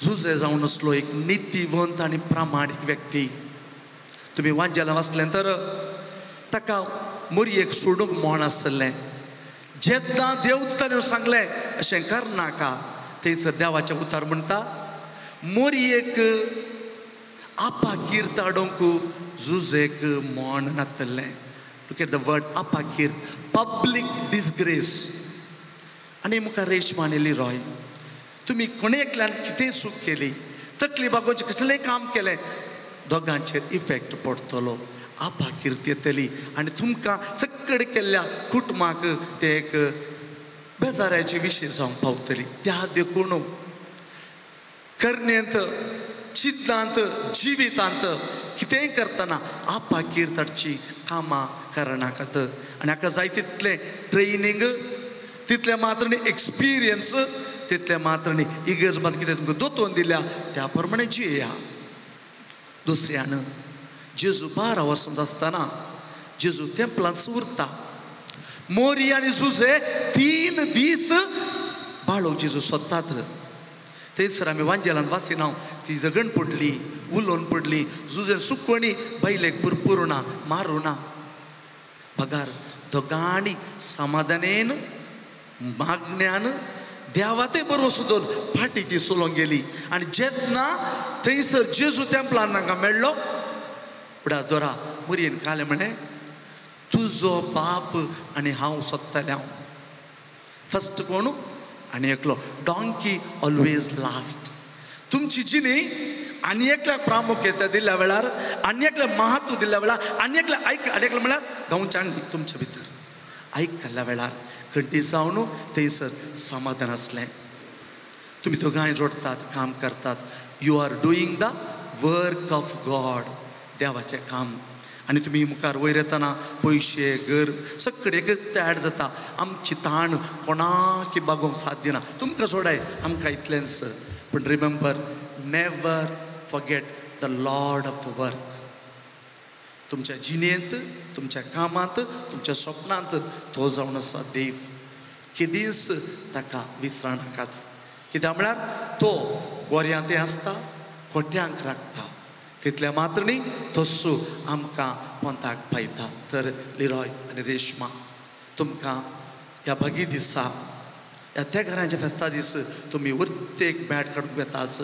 जुजे जावन असलो एक नितीवंत आनी प्रामाणीक व्यक्ती. तुमी वांजेलां वाचलें तर ताका मोरयेक सोडूंक म्हण आसलें. जेन्ना देवदूतान सांगलें अशें करनाका थंयसर देवाचें उतर म्हणटा मोरयेक आपाकीर्त हाडूंक जुजेक म्हण नासलें. लुक एट द वर्ड आपाकीर्त पब्लीक डिसग्रेस. आनी मुखार रेशमा आनी लिरॉय तुमी कोणे एकल्यान कितें चूक केली तकली बागोवचें कसलेंय काम केलें दोगांचेर इफेक्ट पडटलो. आपाकीर्त येतली आनी तुमकां सगळे केल्ल्या कुटुंबाक ते एक बेजाराचे विशय जावंक पावतली. त्या देखून करण्यांत चिंतांत जिवितांत कितेंय करतना आपाकीर्त हाडची कामां करनाकात. आनी हाका जाय तितलें ट्रेनींग तितलें मात्र न्ही एक्सपिरियन्स तितलें मात्र न्ही इगर्ज कितें तुमकां दोतोवन दिल्या त्या प्रमाणे जियेया. दुसऱ्यान जेजू 12 वर्सां आसतना जेजू तेंपलांत उरता. मोरी आनी जुजे 3 दीस बाळोक जेजू सोदतात. थंयसर आमी वांजेलांत वाचिना ती झगण पडली उलोवन पडली. जुजे सुकवणी बायलेक पुरपुरुना मारुना. पगार दोगांनी समाधानेन मागण्यान देवाते बरोबर सोदून फाटी ती सोलोंक गेली. आनी जेन्ना थंयसर जेजू तेंपलान तांकां मेळ्ळो फुडा दोरा मोरयेन कालें म्हणें तुजो बाप आनी हांव सोदतालें हांव. फस्ट कोण आनी एकलो डॉंकी ऑलवेज लास्ट. तुमची जिणी आनी एकल्याक प्रामुख्यता दिल्ल्या वेळार आनी एकल्याक महत्व दिल्ल्या वेळार आनी एकल्याक आनी एकल्याक म्हळ्यार गांवच्यांक तुमच्या भितर आयकल्ल्या वेळार खंडी जावन थंयसर समाधान आसलें. तुमी दोगांय जोडटात काम करतात. You are doing the work of God देवाचें काम. आनी तुमी मुखार वयर येतना पयशे घर सगळे तयार जाता. आमची ताण कोणाक बागोवंक साध्य ना. तुमकां सोडाय आमकां इतलेंच. पूण remember never forget the Lord of the work. तुमच्या जिणेंत तुमच्या कामांत तुमच्या स्वप्नांत तो जावन आसा देव. केदीस ताका विसरनाकात. कित्याक म्हळ्यार तो गोऱ्यांतय आसता खोट्यांक राखता. तितलें मात्र न्ही तसो आमकां पंथाक पायता. तर लिरॉय आनी रेशमा तुमकां ह्या भगी दिसा ह्या त्या घरांच्या फेस्ता दीस तुमी उरतेक मेळ काडूंक येतास.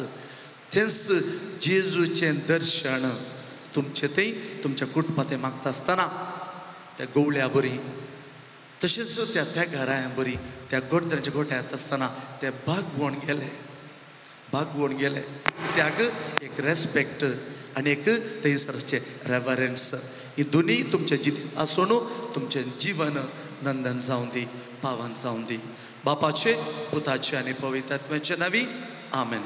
तेंच जेजूचें दर्शन तुमचें थंय तुमच्या कुटुंबांत मागता आसतना त्या गवळ्या बरी तशेंच त्या घरां बरी त्या गोडद्राच्या गोठ्यांत आसतना ते भागवण गेले. त्याक एक रेस्पेक्ट आनी एक थंयसरचें रेवरन्स ही दोनी तुमच्या जिणेंत आसून तुमचें जीवन नंदन जावं दी पावन जावं दी. बापाचे पुताचे आनी पवित्र आत्म्याचे नांवी आमेन.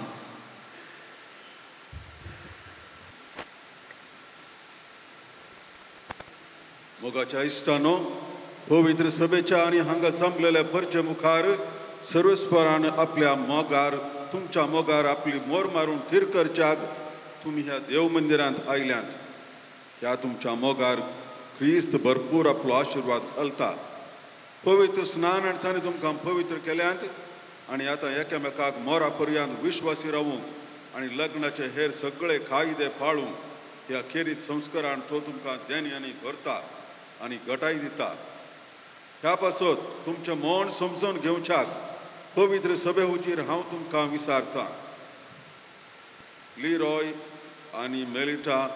मोगाच्या इश्टानो पवित्र सभेच्या आनी हांगा जमलेल्या परचे मुखार सर्वेस्परान आपल्या मोगार तुमच्या मोगार आपली मोर मारून थीर करच्याक तुमी ह्या देव मंदिरांत आयल्यांत. ह्या तुमच्या मोगार क्रिस्त भरपूर आपलो आशिर्वाद घालता. पवित्र स्नान आनी ताणें तुमकां पवित्र केल्यांत आनी आतां एकामेकाक मोरा पर्यंत विश्वासी रावूंक आनी लग्नाचे हेर सगळे कायदे पाळूंक ह्या खेरीत संस्कारान तो तुमकां देण्यानी करता आनी घटाय दिता. ह्या पासत तुमचें मन समजून घेवच्याक पवित्र सभे हुजीर हांव तुमकां विचारतां. लिरॉय आनी मेलिटा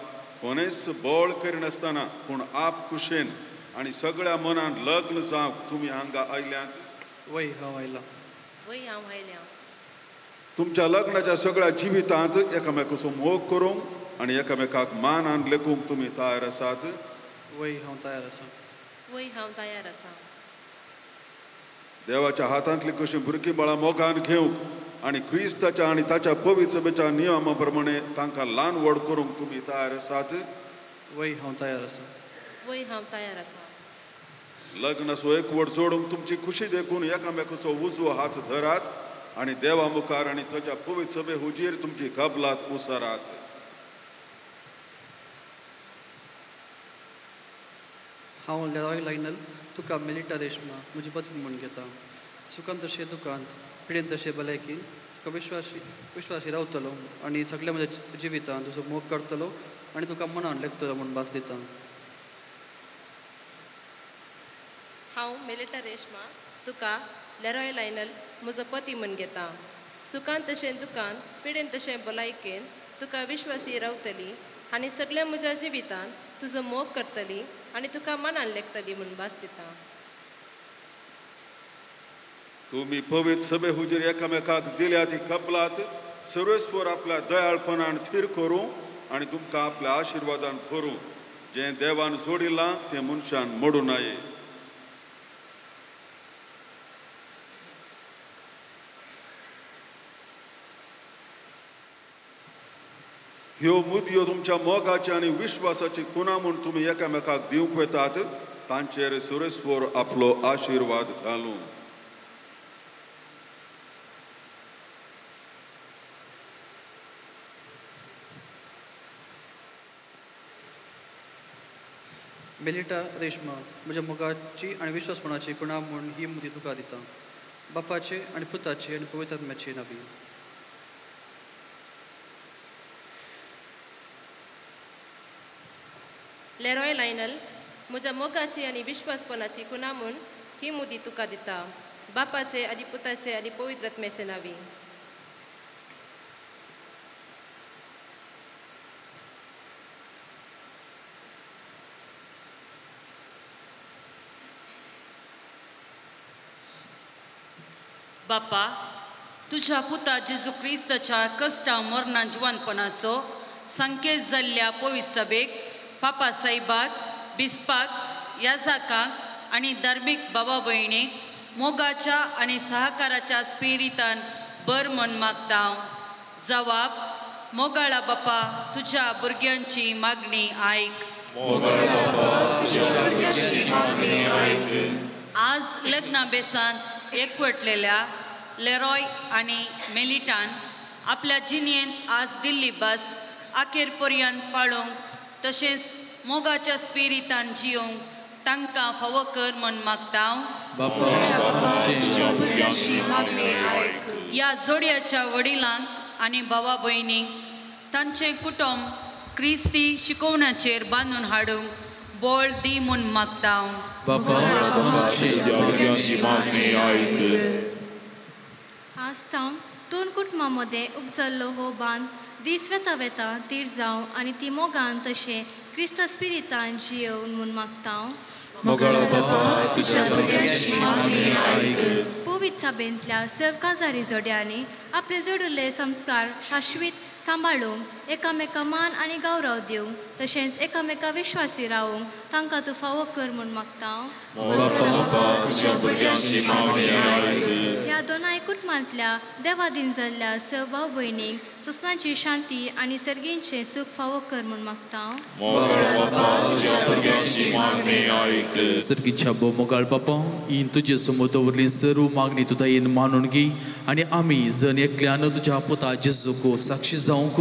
कोणेच बोळ करिनासतना पूण आप कुशेन आनी सगळ्या मनान लग्न जावंक तुमी हांगा आयल्यात. वय हांव आयला. वय हांव आयल्या. तुमच्या लग्नाच्या सगळ्या जिवितांत एकामेकाचो मोग करूंक आनी एकामेकाक मान लेखूंक तुमी तयार आसात. वय हांव तयार आसा. वय हांव तयार आसा. देवाच्या हातांतली कशी भुरगीं बाळां मोगान घेवंक आनी क्रिस्ताच्या आनी ताच्या पवित्र सभेच्या नियमा प्रमाणे तांकां ल्हान व्हड करूंक तुमी तयार आसात. वय हांव तयार आसा. वय हांव तयार आसा. लग्नाचो एकवट जोडूंक तुमची खुशी देखून एकामेकाचो उजवो हात धरात आनी देवा मुखार आनी ताच्या पवित्र सभे हुजीर तुमची कबलात उसारात. हांव लेरॉय लायनल तुका मेलिटा रेशमा म्हजी पत्नी म्हूण घेता. सुखांत तशें दुखांत पिडेन तशें भलायकीन तुका विश्वासी रावतलो आनी सगळ्या म्हज्या जिवितांत तुजो मोग करतलो आनी तुका मनान लेखतलो म्हूण भास दिता. हांव मेलिटा रेशमा तुका लेरॉय लायनल म्हजो पती म्हूण घेता. सुखांत तशें दुखांत पिडेन तशें भलायकेन तुका विश्वासी रावतली आनी सगळ्या म्हज्या जिवितांत तुजो मोग करतली आनी तुका मनान लेखतली म्हूण भास दिता. तुमी पवित्र सभे हुजीर एकामेकाक दिल्या ती कबलात सर्वेस्वर आपल्या दयाळपणान थीर करूं आनी तुमकां आपल्या आशिर्वादान भरूं. जें देवान जोडिलां तें मनशान मोडूं नये. ह्यो मुदयो तुमच्या मोगाची आनी विश्वासाची खुणा म्हूण तुमी एकामेकाक दिवंक वेतात. तांचेर सुरेस्वर आपलो आशिर्वाद घालूं. मेलिटा रेशमा म्हज्या मोगाची आनी विश्वासपणाची खुणा म्हूण ही मुदी तुका दिता. बापाचे आनी पुताचे आनी पवित्र आत्म्याचे नांवी. लेरॉय लायनल म्हज्या मोगाची आनी विश्वासपणाची खुणा म्हूण ही मुदी तुका दिता. बापाचे आनी पुताचे आनी पवित्र आत्म्याचे नांवी. बापा, तुझ्या पुता जेजू क्रिस्ताच्या कश्टा मरणा जिवंतपणाचो संकेत जाल्ल्या पवित्र सभेक, पापा साहेबाक, बिस्पाक, याजाकांक आनी धार्मीक भावा भयणीक मोगाच्या आनी सहकाराच्या स्पिरितान बर मन मागता. जवाब: मोगाळा बापा, तुझ्या भुरग्यांची मागणी आयक. आज लग्ना बेसांत एकवटलेल्या लेरॉय आनी मेलिटान आपल्या जिणेंत आज दिल्ली बस अखेर पर्यंत पाळूंक तशेंच मोगाच्या स्पिरितान जियोंक तांकां फावो कर म्हूण मागता. ह्या जोडयाच्या वडिलांक आनी भावा भयणींक तांचें कुटुंब क्रिस्ती शिकोवण्याचेर बांदून हाडूंक बोळ दी म्हूण मागता. आज जावन दोन कुटुंबां मदें उपजल्लो हो बांद दीस वेता वेता तीर जावं आनी ती मोगान तशें क्रिस्त स्पिरितान जियोवन म्हूण मागता. पवित्र सभेंतल्या सेवकाजारी जोड्यांनी आपले जोडिल्ले संस्कार शाश्वीत सांबाळूंक एकामेका मान आनी गौरव दिवंक तशेंच एकामेका विश्वासी रावंक तांकां तूं फावो कर म्हूण मागता. ह्या दोनाय कुटुंबांतल्या देवादीन जाल्ल्या स भाव भयणीक सुस्नाची शांती आनी सर्गींचें सूख फावो कर म्हूण मागता. सर्गीच्या मोगाळ बापा, ही तुजे समोर दवरली सर्व मागणी तुका येन मानून घे आनी आमी जण एकल्यान तुज्या पुता जेजूक साक्षी जावंक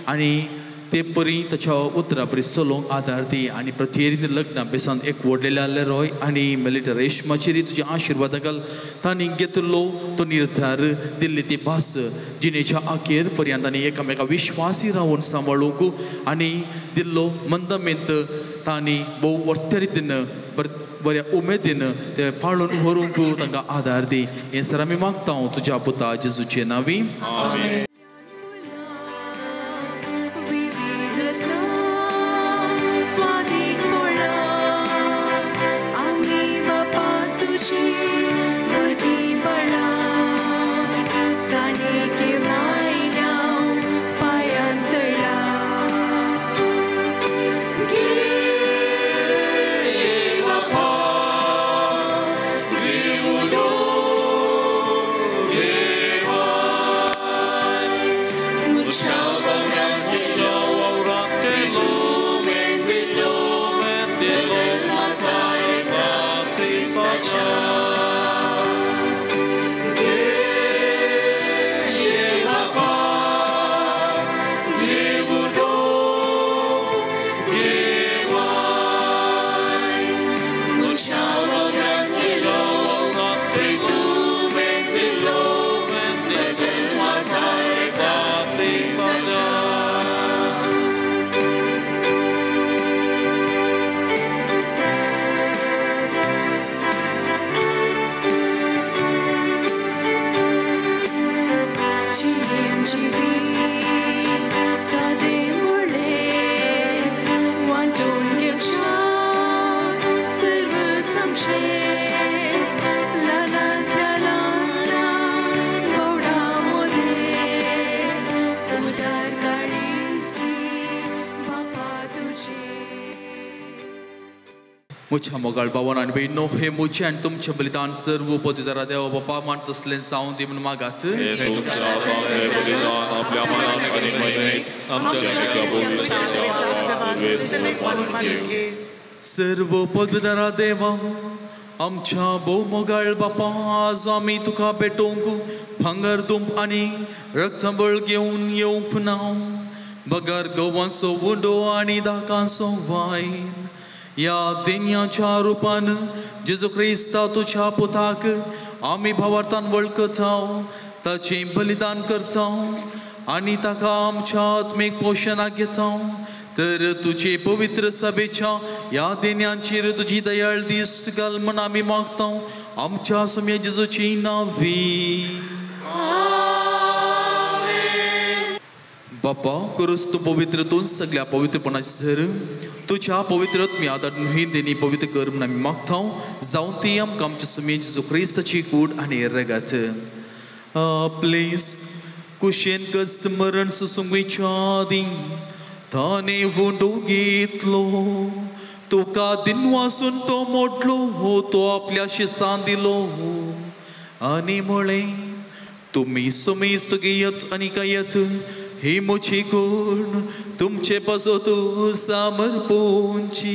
आनी ते परी ताच्या उतरा परी चलोवंक आदार दी आनी प्रत्येक लग्ना बेसांत एकवटलेल्या लेरॉय आनी मेलिटा रेशमाचेर तुजे आशिर्वाद घाल. तांणी घेतलो तो निर्धार दिल्ली ती भास जिणेच्या अखेर पर्यंत आनी एकामेका विश्वासी रावून सांबाळूंक आनी दिल्लो मंदमेंत तांणी भोव वर्त्या रितीन बऱ्या उमेदीन ते पाळून व्हरूंक तांकां आदार दी. हें सर आमी मागता तुज्या पुता जेजूचे नांवी. We मुझ्या मोगाळ भावान आणि बहिणो हे मुझे आणि तुमचे बलिदान सर्व पवित्र देवा बापा मानत असले जाऊन दे म्हणून मागात सर्व पवित्र देवा आमच्या मोगाळ बापा आज आम्ही तुका भेटोंक भांगर तुंब आणि रक्तबळ घेऊन येऊक ना बगर गोवांचो वुडो आणि दाकांचो वाईन या दिन्याच्या रूपान जेजू ख्रिस्ता तुझ्या पुताक आम्ही भावार्थान वळखताव ताचे बलिदान करताव आणि ताका आमच्या आत्मिक पोषणाक घेताव तर तुझे पवित्र सभेच्या या दिन्यांचेर तुझी दयाळ दिश्ट घाल म्हण आम्ही मागताव आमच्या समया जेजूची नावी बापा करूस तू पवित्रतून सगळ्या पवित्रपणाची सर तुझ्या पवित्रत मी आदर नुही देणी पवित्र कर म्हणून आम्ही मागताव जाऊन ती आमकां आमच्या समया जेजू ख्रिस्ताची कूड आणि रगत प्लीज कुशेन कस्त मरण सुसुंगीच्या आदी ताने वुडो घेतलो तुका दिन वासून तो मोडलो हो तो आपल्याशी सांदिलो आणि मुळे तुम्ही समेस्त घेयत आणि कायत ही मुझी गुण तुमचे पासो तू समर्पोंची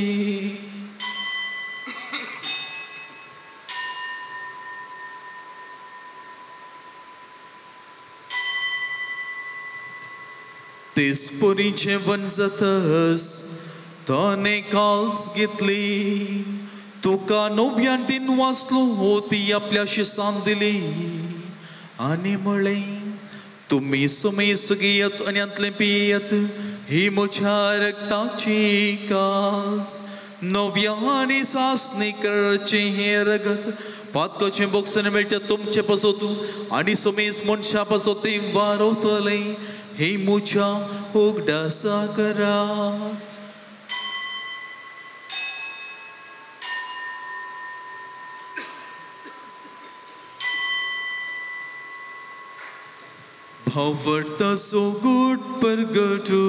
तेच पोरीचे वन जातस ताने काल्स घेतली तुका नव्यान दिन वाचलो होती आपल्याशी सांदिली आणि मुळे तुम्ही समेस्त घेयत आणि अंतले पियत ही मुझ्या रक्ताची काल्स नव्या आणि सासणी करचे हे रगत पातकाचे बोक्सन मेळचे तुमचे पसोतू आणि समेस मनशा पसोती वारवतले हे मुझ्या उगडा सागरात भावता सो गुड परगटूया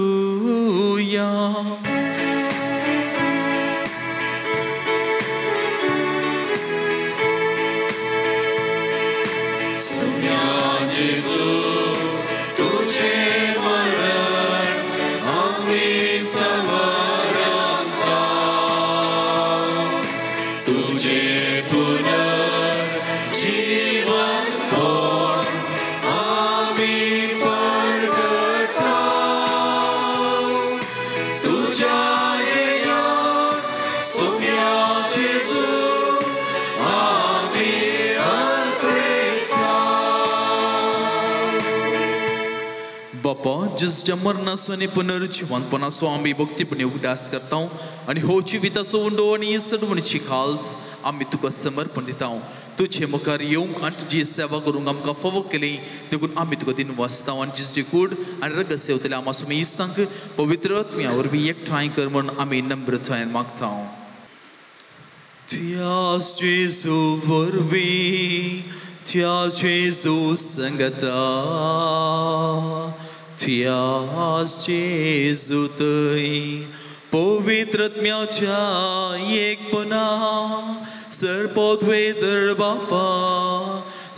सुम्या जेजू तुझे मरण आम्ही समरता तुझे पुनर्जीवन कोण आम्ही परगटा तुझ्या येण्यात सुम्या जेजू आम्ही बापा जिसच्या मरणासो आणि पुनर्जीवनपणासो आम्ही भक्तीपणे उगडास करताव आणि हो जिविताचो उंडो आणि सडवणीची खाल्स आम्ही तुका समर्पण दिताव तुझे मुखार येवंक आणि तुझी सेवा करूंक आमकां फावो केली देखून आम्ही तुका दिन वाचताव आणि जिसची कूड आणि रगत सेवतले आम्हा सुमी इस्तांक पवित्र आत्म्या वरवीं एकठांय कर म्हूण आम्ही नम्रतायेन मागताव त्याच जेजू वरवीं त्या जेजू संगता त्याच जेजू थंय पवित्र आत्म्याच्या एकपणा सर्पोद्वेदर बापा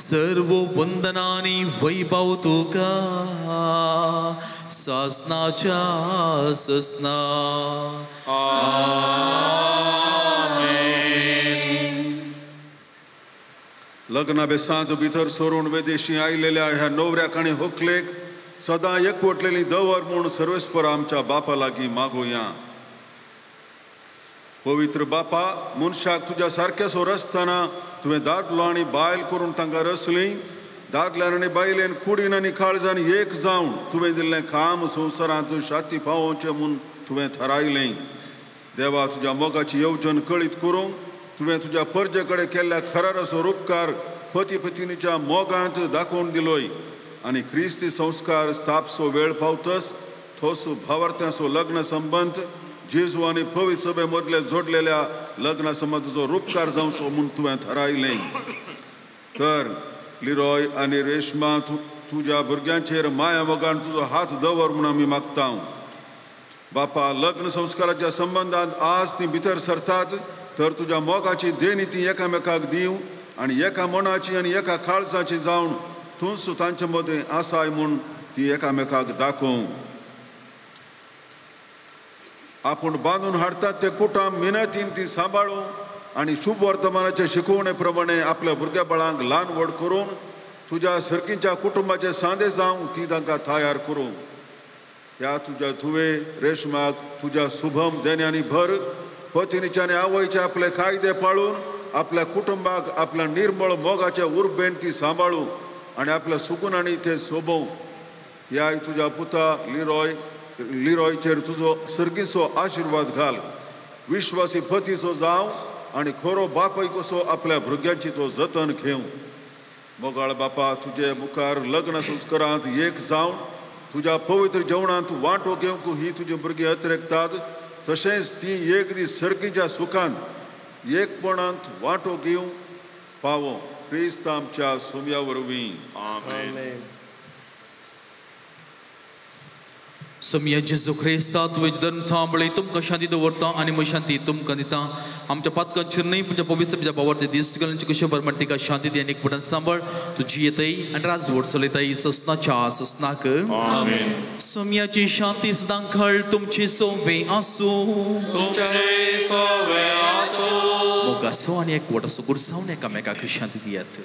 सर्व वंदनानी वैभव तुका सासनाच्या ससना लग्ना बेसांत भितर सरून विदेशी आयलेल्या ह्या नवऱ्याक आनी व्हंकलेक सदां एकवटलेली दवर म्हूण सर्वेस्पर आमच्या बापा लागीं मागुया पवित्र बापा मनशाक तुज्या सारक्या सोर आसतना तुवें दादलो आनी बायल करून तांकां रचली दादल्यान आनी बायलेन कुडीन आनी काळजान एक जावन तुवें दिल्लें काम संवसारांत शाती पावोवचें म्हूण तुवें थारायलें देवा तुज्या मोगाची येवजण कळीत करूंक तुवें तुज्या परजे कडेन केल्ल्या खरारसो उपकार पती पत्नीच्या मोगांत दाखोवन दिलोय आनी ख्रिस्ती संस्कार स्थापसो वेळ पावतस ठोस भावार्थ्याचो लग्न संबंध जेजू आनी पवित्र सभे मदले जोडलेल्या लग्ना संबंधाचो उपकार जावचो म्हूण तुवें थारायलें तर लिरोय आनी रेशमा तुज्या भुरग्यांचेर माया मोगान तुजो हात दवर म्हूण आमी मागता बापा लग्न संस्काराच्या संबंधांत आज ती भितर सरतात तर तुज्या मोगाची देणी ती एकामेकाक दिवं आनी एका मनाची आनी एका काळजाची जावन तूंच तांचे मदें आसाय म्हूण ती एकामेकाक दाखोवं. आपूण बांदून हाडटात ते कुटाम मिनतीन ती सांबाळूं आनी शुभ वर्तमानाचे शिकवणे प्रमाणे आपल्या भुरग्या बाळांक ल्हान व्हड करून तुज्या सर्कींच्या कुटुंबाचे सांदे जावं ती तांकां तयार करूं. ह्या तुज्या धुवे रेशमाक तुज्या शुभम देण्यांनी भर. पत्नीचे आनी आवयचे आपले कायदे पाळून आपल्या कुटुंबाक आपल्या निर्मळ मोगाचे उर्बेन ती सांबाळूं आनी आपल्या सुकूनांनी ते सोबोवं. ह्या तुज्या पुता लिरॉयचेर तुजो सर्गीचो आशिर्वाद घाल. विश्वासी पतीचो जावं आनी खरो बापाय कसो आपल्या भुरग्यांची तो जतन घेवं. मोगाळ बापा तुजे मुखार लग्न संस्कारांत एक जावन तुज्या पवित्र जेवणांत वांटो घेवंक ही तुजी भुरगीं अतिरेकतात. तशेंच ती एक दीस सर्गीच्या सुखांत एकपणांत वांटो घेवं पावो. क्रिस्त आमच्या सोम्या वरवीं. आमेन. सोम्या जेजू क्रिस्ता तुवें धर्म थांबळी तुमकां शांती दवरता आनी म्हजी शांती तुमकां दिता. आमच्या पातकांचेर न्हय तुमच्या पवित्र भावार ते दिश्ट घालून कशें बरें तिका शांती दी आनी एकपणान सांबाळ. तुजी येताय आनी राजवट चलयताय ससनाच्या ससनाक. आमेन. सोम्याची शांती सदां खळ तुमची सोवे आसूं. तुमचे सोवे आसूं. मोगासो आनी एकवट असो गुरसावन एकामेकाक शांती दियात.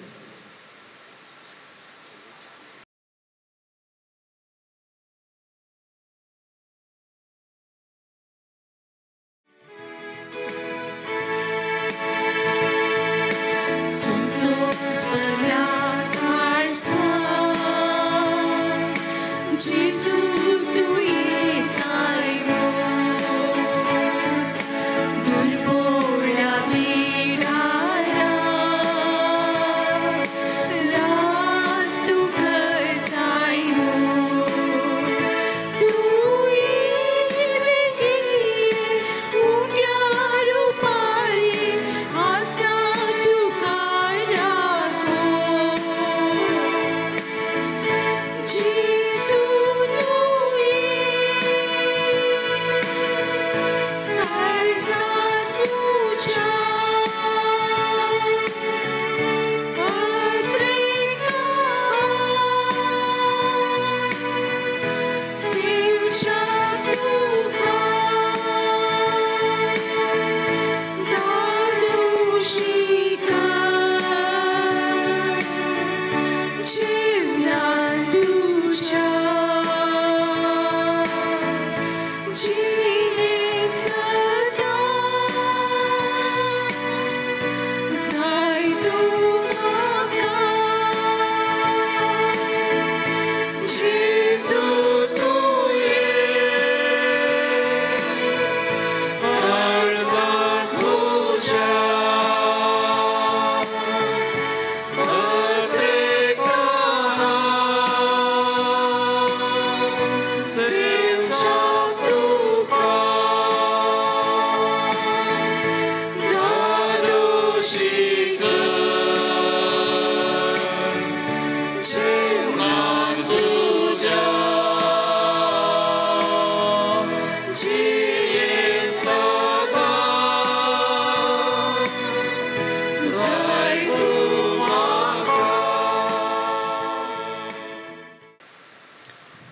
Santos pela Jesus, tu etai durbola vidara, ras tu kartai tu evegi unyaru pari asa tu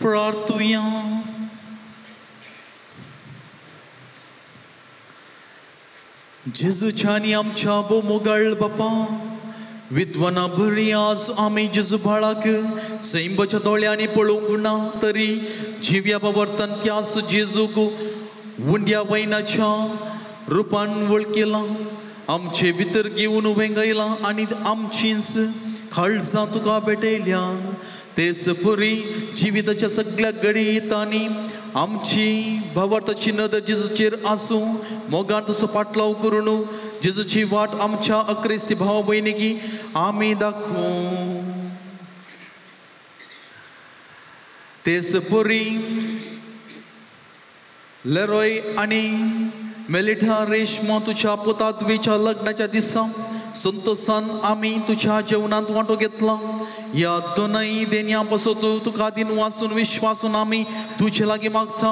प्रार्थूया. जेजूच्या आनी आमच्या बो मोगाळ बापा विद्वाना बरी आज आमी जेजू बाळाक सैंबाच्या दोळ्यांनी पळोवंक ना तरी जिव्या बावर्तन त्याच जेजूक उंड्या वैनाच्या रुपान वळखिला. आमचे भितर घेवन वेंगयला आनी आमचीच काळजां तुका भेटयल्या. तेच परी जिविताच्या सगळ्या घडयेतांनी आमची भावार्थाची नदर जेजूचेर आसूं. मोगान तसो पाटलाव करून जेजूची वाट आमच्या अक्रिस्ती भाव भयणीकी आमी दाखोवं. तेच परी लेरॉय आनी मेलिठा रेशमा तुझ्या पुतात्वेच्या लग्नाच्या दिसा संतोषान आमी तुझ्या जेवणांत वांटो घेतला. या दोनय देण्यां पासून तुका दिन वाचून विश्वासून आमी तुजे लागीं मागता.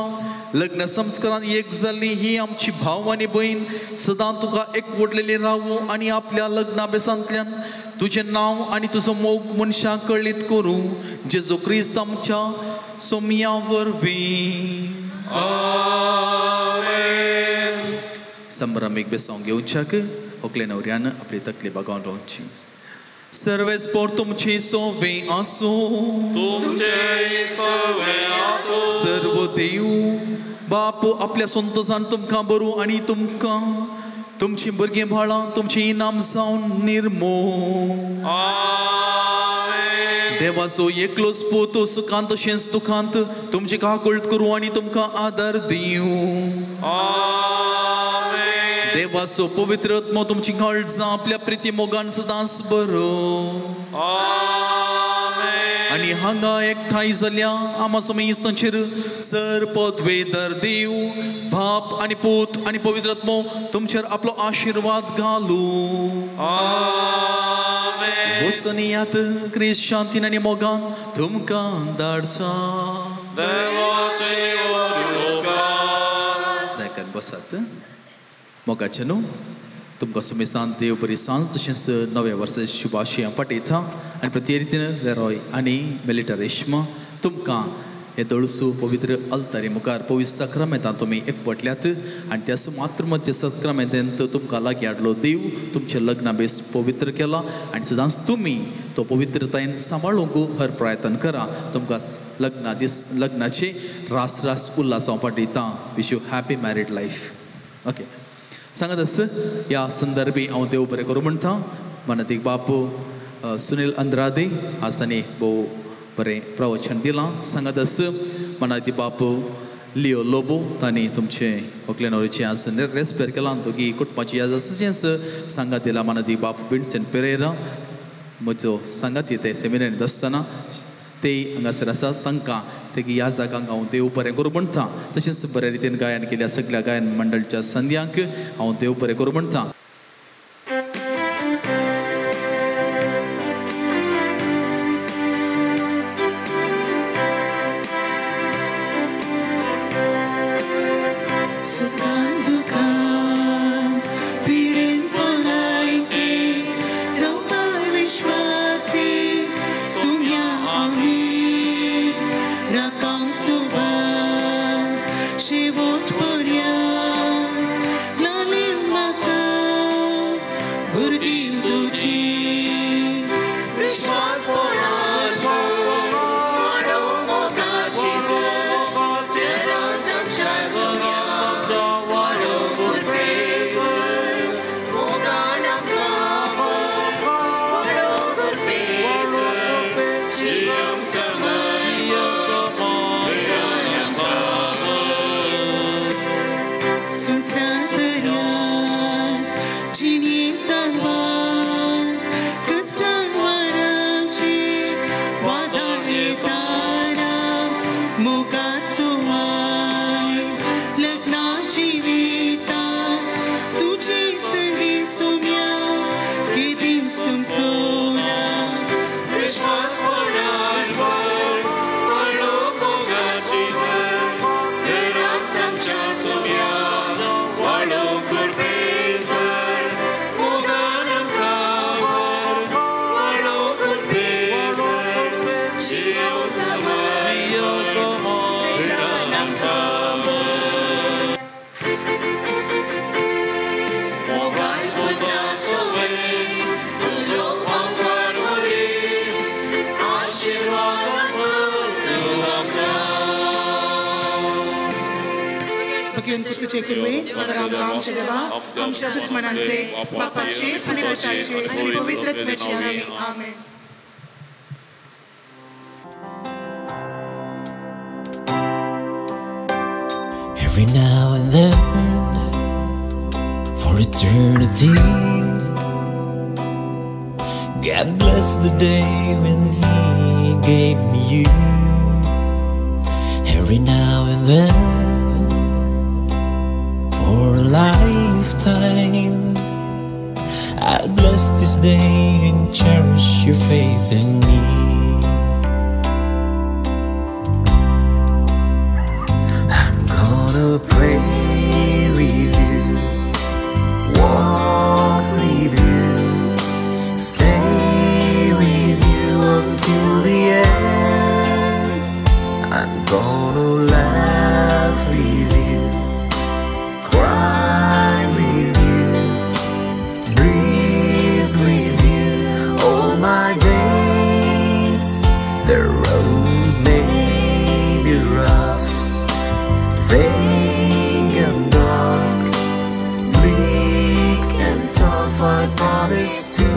लग्न संस्कारात एक जाल्ली ही आमची भाव आनी भयण सदां तुका एकवटलेली रावू आनी आपल्या लग्नाभ्यासांतल्यान तुजें नांव आनी तुजो मोग मनशाक कळीत करूं जेजू क्रिस्त आमच्या सोमया वरवीं संभ्रमीक बेसोंग घेवच्याक व्हंकले न्हवऱ्यान आपली तकली बागावन रावची. सर्वेस पोर तुमची सोवें आसूं सर्व देव बाप आपल्या संतोषान तुमकां बरू आनी तुमकां तुमची भुरगीं भाळां तुमचें इनाम जावन निर्मो देवाचो एकलोच पूत सुखांत तशेंच दुखांत तुमची काकूळट करूं आनी तुमकां आदार दिवं. देवाचो पवित्र आत्मो तुमची काळजां आपल्या प्रिती मोगान सदांच बरो आनी हांगा एकठांय जाल्या आमा सोमी इस्तांचेर सरपदवेदर देव बाप आनी पूत आनी पवित्र आत्मो तुमचेर आपलो आशिर्वाद घालूं. वसनियात क्रिस्त शांतीन आनी मोगान तुमकां धाडचा. दायकान बसात. मोगाचे न्हू तुमकां सुमेसान देव बरी सांज तशेंच नव्या वर्साची शुभाशयां पाठयता आनी प्रते रितीन लेरोय आनी मेलिटा रेश्मा तुमकां हे दळसू पवित्र अल्तारी मुखार पवित्र सक्रामेंतान तुमी एकवटल्यात आनी त्या मातृमध्य सक्रामेंतांत तुमकां लागीं हाडलो देव तुमचें लग्ना बेस पवित्र केला आनी सदांच तुमी तो पवित्रतायेन सांबाळूंक हर प्रयत्न करा. तुमकां लग्नाचे रास रास उल्हास हांव पाठयतां. Wish you happy married life. Okay सांगात आस ह्या संदर्भी हांव देव बरें करूं म्हणटा. मानतीक बापू सुनील अंद्रादे आसानी भोव बरें प्रवचन दिलां. सांगात आस मानाती बापू लिओ लोबो तांणी तुमचे व्हंकले न्हवरेचे आज रेस्पेर केलां दोगी कुटुंबाची याद आसाचेंच सांगात दिला. मानाती बापू विन्सेंट पेरेरा म्हजो सांगाती ते सेमिनारींत आसतना ते हांगासर आसा तांकां तेगे ह्या जागांक हांव देव बरें करूं म्हणटा. तशेंच बऱ्या रितीन गायन केल्या सगळ्या गायन मंडळच्या संद्यांक हांव देव बरें करूं म्हणटा. आमच्या दुस्मनांतले बापाचे आणि पुताचे आणि पवित्र आत्म्याचे नावे आमेन. Every now and then, for eternity, God bless the day when He gave me you. Every now and then, for a lifetime, I'll bless this day and cherish your faith in me. I'm gonna wanna pray with you, walk with you, stay with you until the end. I'm gonna laugh with you, cry with you, breathe with you all my days. The road may be rough, vague and dark, bleak and tough, I promise to